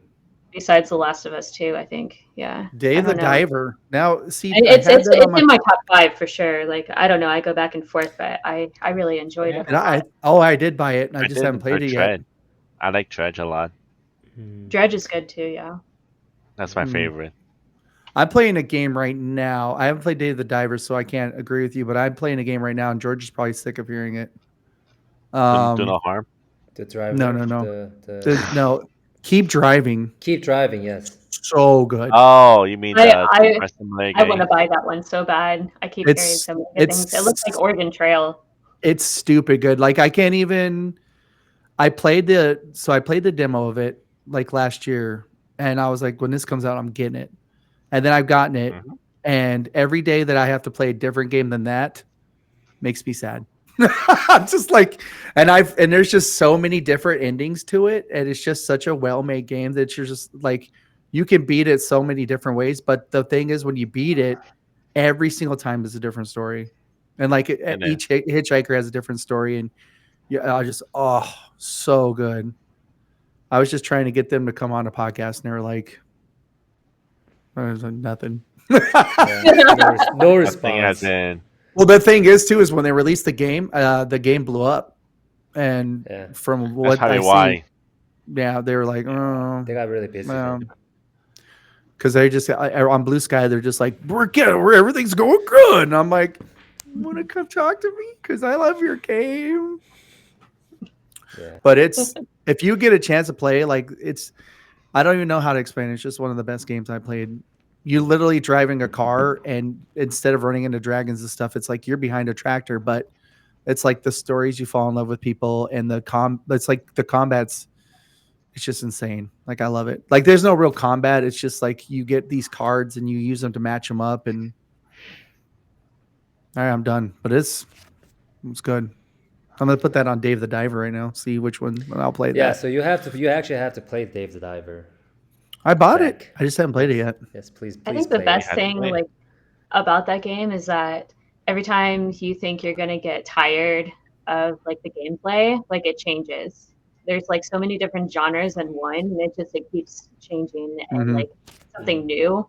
Besides The Last of Us 2, I think. Yeah. I Dave the don't know. Diver. Now, see, I It's had it's that on it's my. in my top 5 for sure. Like I don't know, I go back and forth, but I really enjoyed it a And lot. I did buy it, and I just haven't enjoy played it yet. Dredge. I like Dredge a lot. Dredge is good too, yeah. That's my Hmm. favorite. I'm playing a game right now. I haven't played Dave the Diver, so I can't agree with you. But I'm playing a game right now, and George is probably sick of hearing it. Do no harm. The driver. No. The No, keep driving. keep driving. Yes. So good. Oh, you mean the I Press Simulator I want game? to buy that one so bad. I keep hearing It's so many good things. It looks like Oregon Trail. it's stupid good. Like I can't even. I played the demo of it like last year, and I was like, when this comes out, I'm getting it. And then I've gotten it, Mhm. and every day that I have to play a different game than that makes me sad. I'm just like, and there's just so many different endings to it, and it's just such a well-made game that you're just like, you can beat it so many different ways. But the thing is, when you beat it, every single time is a different story, and like And each hitchhiker has a different story, and yeah, so good. I was just trying to get them to come on a podcast, and they were like, nothing. Yeah. No nothing as response. in. Well, the thing is, too, is when they released the game blew up, and Yeah. from That's what probably I why. see, yeah, they were like, oh, They got really busy. because they just on Blue Sky, they're just like, everything's going good, and I'm like, want to come talk to me because I love your game. Yeah. But it's if you get a chance to play, like I don't even know how to explain it. It's just one of the best games I played. You literally driving a car, and instead of running into dragons and stuff, it's like you're behind a tractor, but it's like the stories you fall in love with people, and it's like the combat's it's just insane. Like I love it. Like there's no real combat. It's just like you get these cards and you use them to match them up, and all right, I'm done. But it's good. I'm gonna put that on Dave the Diver right now. See which one I'll play. Yeah. that. So you actually have to play Dave the Diver. I bought it. Back. I just haven't played it yet. Yes, please. I think the play best it. thing like about that game is that every time you think you're gonna get tired of like the gameplay, like it changes. There's like so many different genres in one, and it keeps changing and like something new.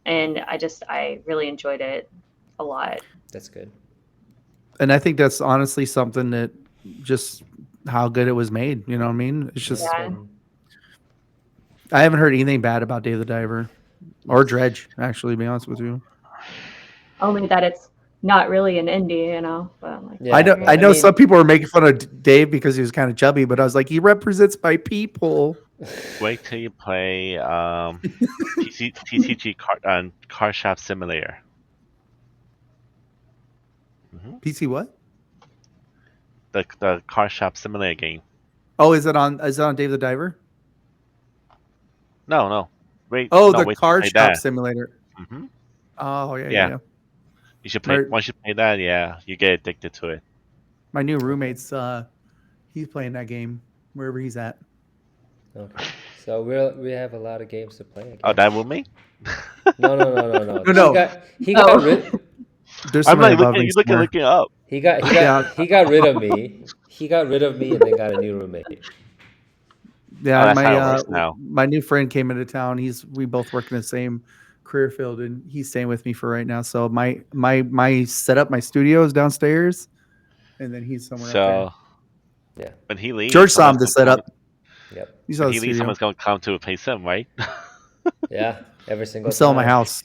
And I really enjoyed it a lot. That's good. And I think that's honestly something that just how good it was made. You know what I mean? It's just Yeah. I haven't heard anything bad about Dave the Diver or Dredge. Actually, to be honest with you, Only that it's not really an indie, you know. But I'm like, Yeah, I know mean- some people were making fun of Dave because he was kind of chubby, but I was like, he represents my people. Wait till you play TCG Car Shop Simulator. PC what? The Car Shop Simulator game. Oh, is it on Dave the Diver? No. Wait. Oh, no, the wait till you car play shop that. simulator. Mhm. Oh yeah. Yeah. You should play. Right. Once you play that, yeah, you get addicted to it. My new roommate's he's playing that game wherever he's at. Okay. So we have a lot of games to play. Again. Oh, that with me? No. No. He got rid. There's I'm somebody like above me somewhere. looking up. He got rid of me. He got rid of me and then got a new roommate. Yeah, that's how it works now. my new friend came into town. We both work in the same career field, and he's staying with me for right now. So my setup, my studio is downstairs, and then he's somewhere up So Yeah. when he leaves, there. George saw him to someone's set gonna up. Yep. He saw When the he leaves, studio. someone's gonna come to pay him, right? Yeah. Every single. I'm selling my time. house.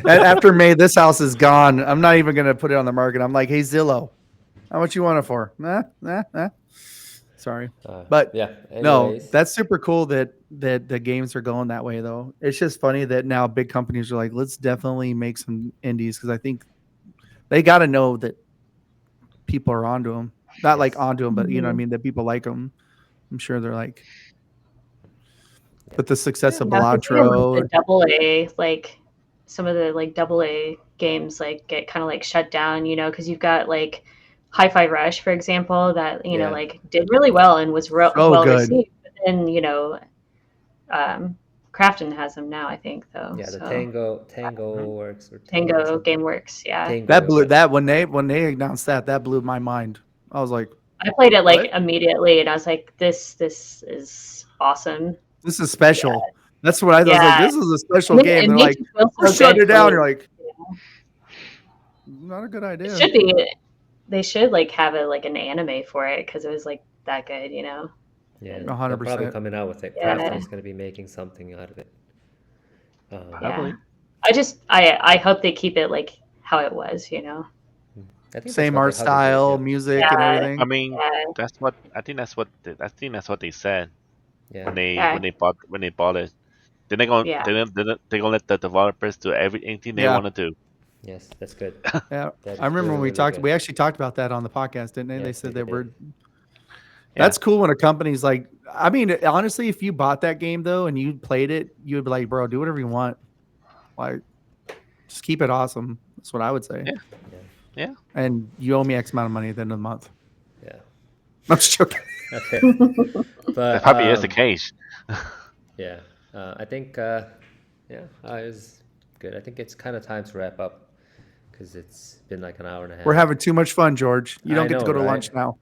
After May, this house is gone. I'm not even gonna put it on the market. I'm like, hey Zillow, how much you want it for? Nah. Sorry, but yeah. no, Anyways. that's super cool that the games are going that way though. It's just funny that now big companies are like, let's definitely make some indies because I think they got to know that people are onto them. Not like onto them, but you know what I mean, that people like them. I'm sure they're like. But the success of Balatro, the AA, like some of the like AA games, like get kind of like shut down, you know, because you've got like Hi-Fi Rush, for example, that you know like did really well and was well good. received. But then you know, Crafton has them now, I think, though. Yeah, the so. Tango Works or Tango GameWorks, yeah. Tango, That blew okay. that when they announced that blew my mind. I was like, I played it like what? immediately, and I was like, "This is awesome." This is special. That's what I was like. Yeah. This is a special It game. They're makes like, you feel we're so shutting it good down. for- You're like, not a good idea. It should be. They should like have it like an anime for it because it was like that good, you know. Yeah, 100%. they're probably coming out with it. Yeah. Crafton is going to be making something out of it. Probably. I hope they keep it like how it was, you know. I think Same art that's what they- how they did, style, yeah. music, Yeah. and everything. I mean, Yeah. that's what I think. That's what they said Yeah. when they Yeah. when they bought it. Then they're gonna Yeah. they're gonna let the developers do anything they Yeah. want to do. Yes, that's good. Yeah, That I remember is when we really talked. good. We actually talked about that on the podcast, didn't they? They Yes, said they they were. did. That's cool when a company's like. I mean, honestly, if you bought that game though and you played it, you would be like, "Bro, do whatever you want. Like, just keep it awesome." That's what I would say. Yeah. And you owe me X amount of money at the end of the month. Yeah. I'm just joking. Okay. But That probably is the case. yeah, I think it was good. I think it's kind of time to wrap up because it's been like an hour and a half. We're having too much fun, George. You don't I get to know, go to right? lunch now.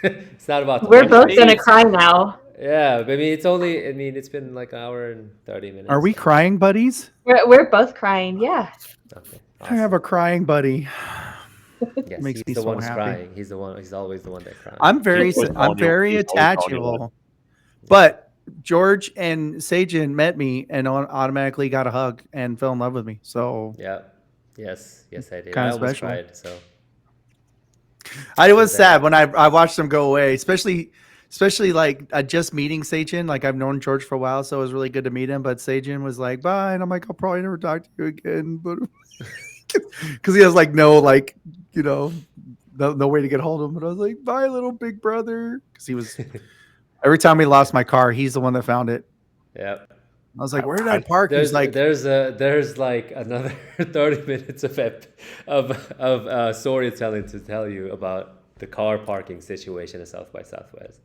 It's not about. the We're lunch. both gonna cry now. Yeah, I mean, it's only. I mean, it's been like an hour and 30 minutes. Are we crying buddies? We're both crying. Yeah. Okay. I have a crying buddy. Yes, makes he's me the so one who's happy. crying. He's the one. He's always the one that cries. I'm very He's always the only attachable. one. But George and Sajin met me and automatically got a hug and fell in love with me. So Yeah. Yes, I did. Kinda I almost special. cried. So I was that- sad when I watched them go away, especially like just meeting Sajin. Like I've known George for a while, so it was really good to meet him. But Sajin was like, "Bye," and I'm like, "I'll probably never talk to you again," but because he has like no like no way to get hold of him. But I was like, "Bye, little big brother," because he was every time we lost my car, he's the one that found it. yeah. I was like, "Where did I park?" There's He's like, there's like another 30 minutes of storytelling to tell you about the car parking situation at South by Southwest.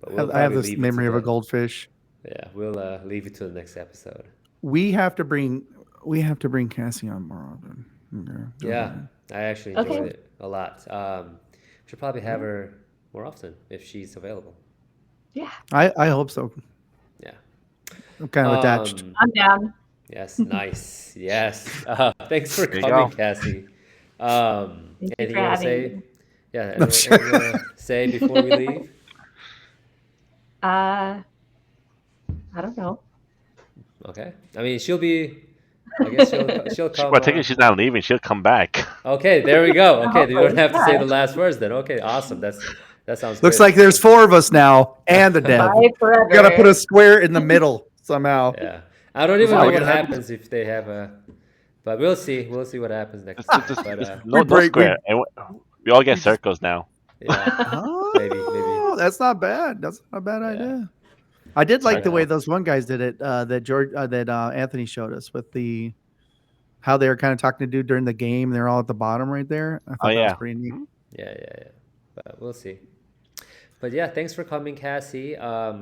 But we'll I have probably this leave it memory to of a the- goldfish. Yeah, we'll leave it to the next episode. We have to bring Cassie on more often. Okay. Yeah, I actually enjoyed Okay. it a lot. Should probably have her more often if she's available. Yeah. I hope so. Yeah. I'm kind of attached. I'm down. Yes, nice. Yes. Thanks for There you coming, go. Cassie. Thank you Anything for you want to having say? me. Yeah, anything you want to say before we leave? I don't know. Okay. I mean, she'll be. I guess she'll come. Well, I think she's not leaving. She'll come back. Okay, there we go. Okay, you don't have to say Yeah. the last words then. Okay, awesome. That sounds. Looks good. like there's 4 of us now and the dev. Bye forever. We gotta put a square in the middle somehow. Yeah, I don't even how know we what gotta- happens if they have a. But we'll see. We'll see what happens next It's week. just- But it's no break- square. And we all get circles now. yeah, Oh, Maybe. that's not bad. That's not a bad idea. I did like the way those one guys did it. That Anthony showed us with how they were kind of talking to dude during the game. They're all at the bottom right there. I thought that was pretty neat. yeah. But we'll see. But yeah, thanks for coming, Cassie.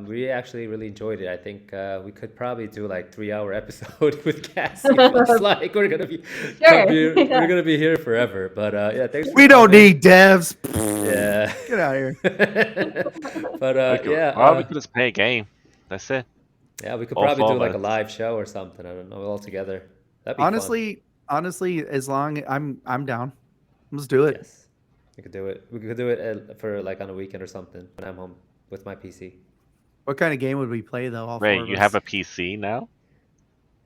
We actually really enjoyed it. I think we could probably do like 3-hour episode with Cassie. It's like we're gonna be we're gonna be here forever. But yeah, thanks. We don't need devs. Yeah. Get out of here. But we could just play a game. That's it. yeah, we could all probably four do of like a us. live show or something. I don't know, all together. That'd be fun. Honestly, as long I'm down. Let's do it. Yes, we could do it. We could do it for like on a weekend or something when I'm home with my PC. What kind of game would we play though? All Ray, 4 of you us? have a PC now?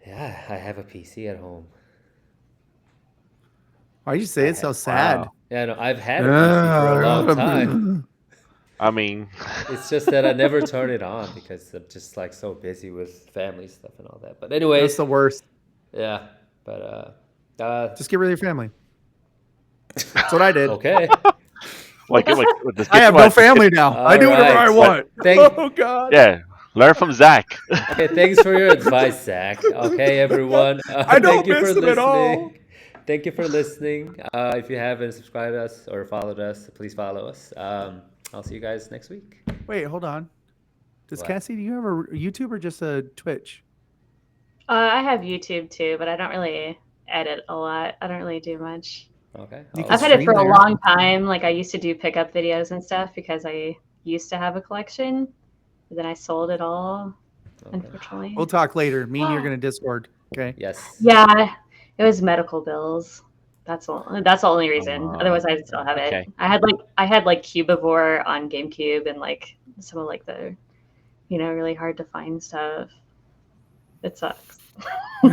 Yeah, I have a PC at home. Why you say it so sad? Wow. Yeah, no, I've had a PC for a long time. I mean, It's just that I never turn it on because I'm just like so busy with family stuff and all that. But anyways, That's the worst. yeah. But Just get rid of your family. That's what I did. okay. like, I have no family now. I do whatever I Alright. want. Oh God. Yeah, learn from Zach. Okay, thanks for your advice, Zach. Okay, everyone. I don't thank you for miss him at all. listening. Thank you for listening. If you haven't subscribed us or followed us, please follow us. I'll see you guys next week. Wait, hold on. Does What? Cassie? Do you have a YouTube or just a Twitch? I have YouTube too, but I don't really edit a lot. I don't really do much. Okay. You I've can had it for stream a there. long time. Like I used to do pickup videos and stuff because I used to have a collection. But then I sold it all, unfortunately. We'll talk later. Me and you're gonna Discord. Okay. Yes. Yeah, it was medical bills. That's all. That's the only reason. Otherwise, I'd still have okay. it. I had like Cubivore on GameCube and like some of like the, really hard to find stuff. It sucks. All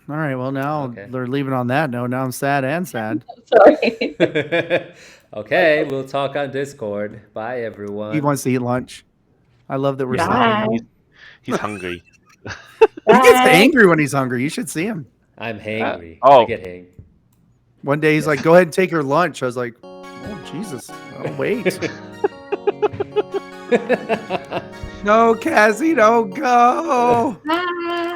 right. Well, now Okay. they're leaving on that note. Now I'm sad and sad. Sorry. Okay, we'll talk on Discord. Bye, everyone. He wants to eat lunch. I love that we're Yeah. stopping. Bye. He's hungry. He gets Bye. angry when he's hungry. You should see him. I'm hangry. oh. I get hangry. One day he's like, "Go ahead and take your lunch." I was like, "Oh Jesus! Oh wait, no, Cassie, don't go." Bye.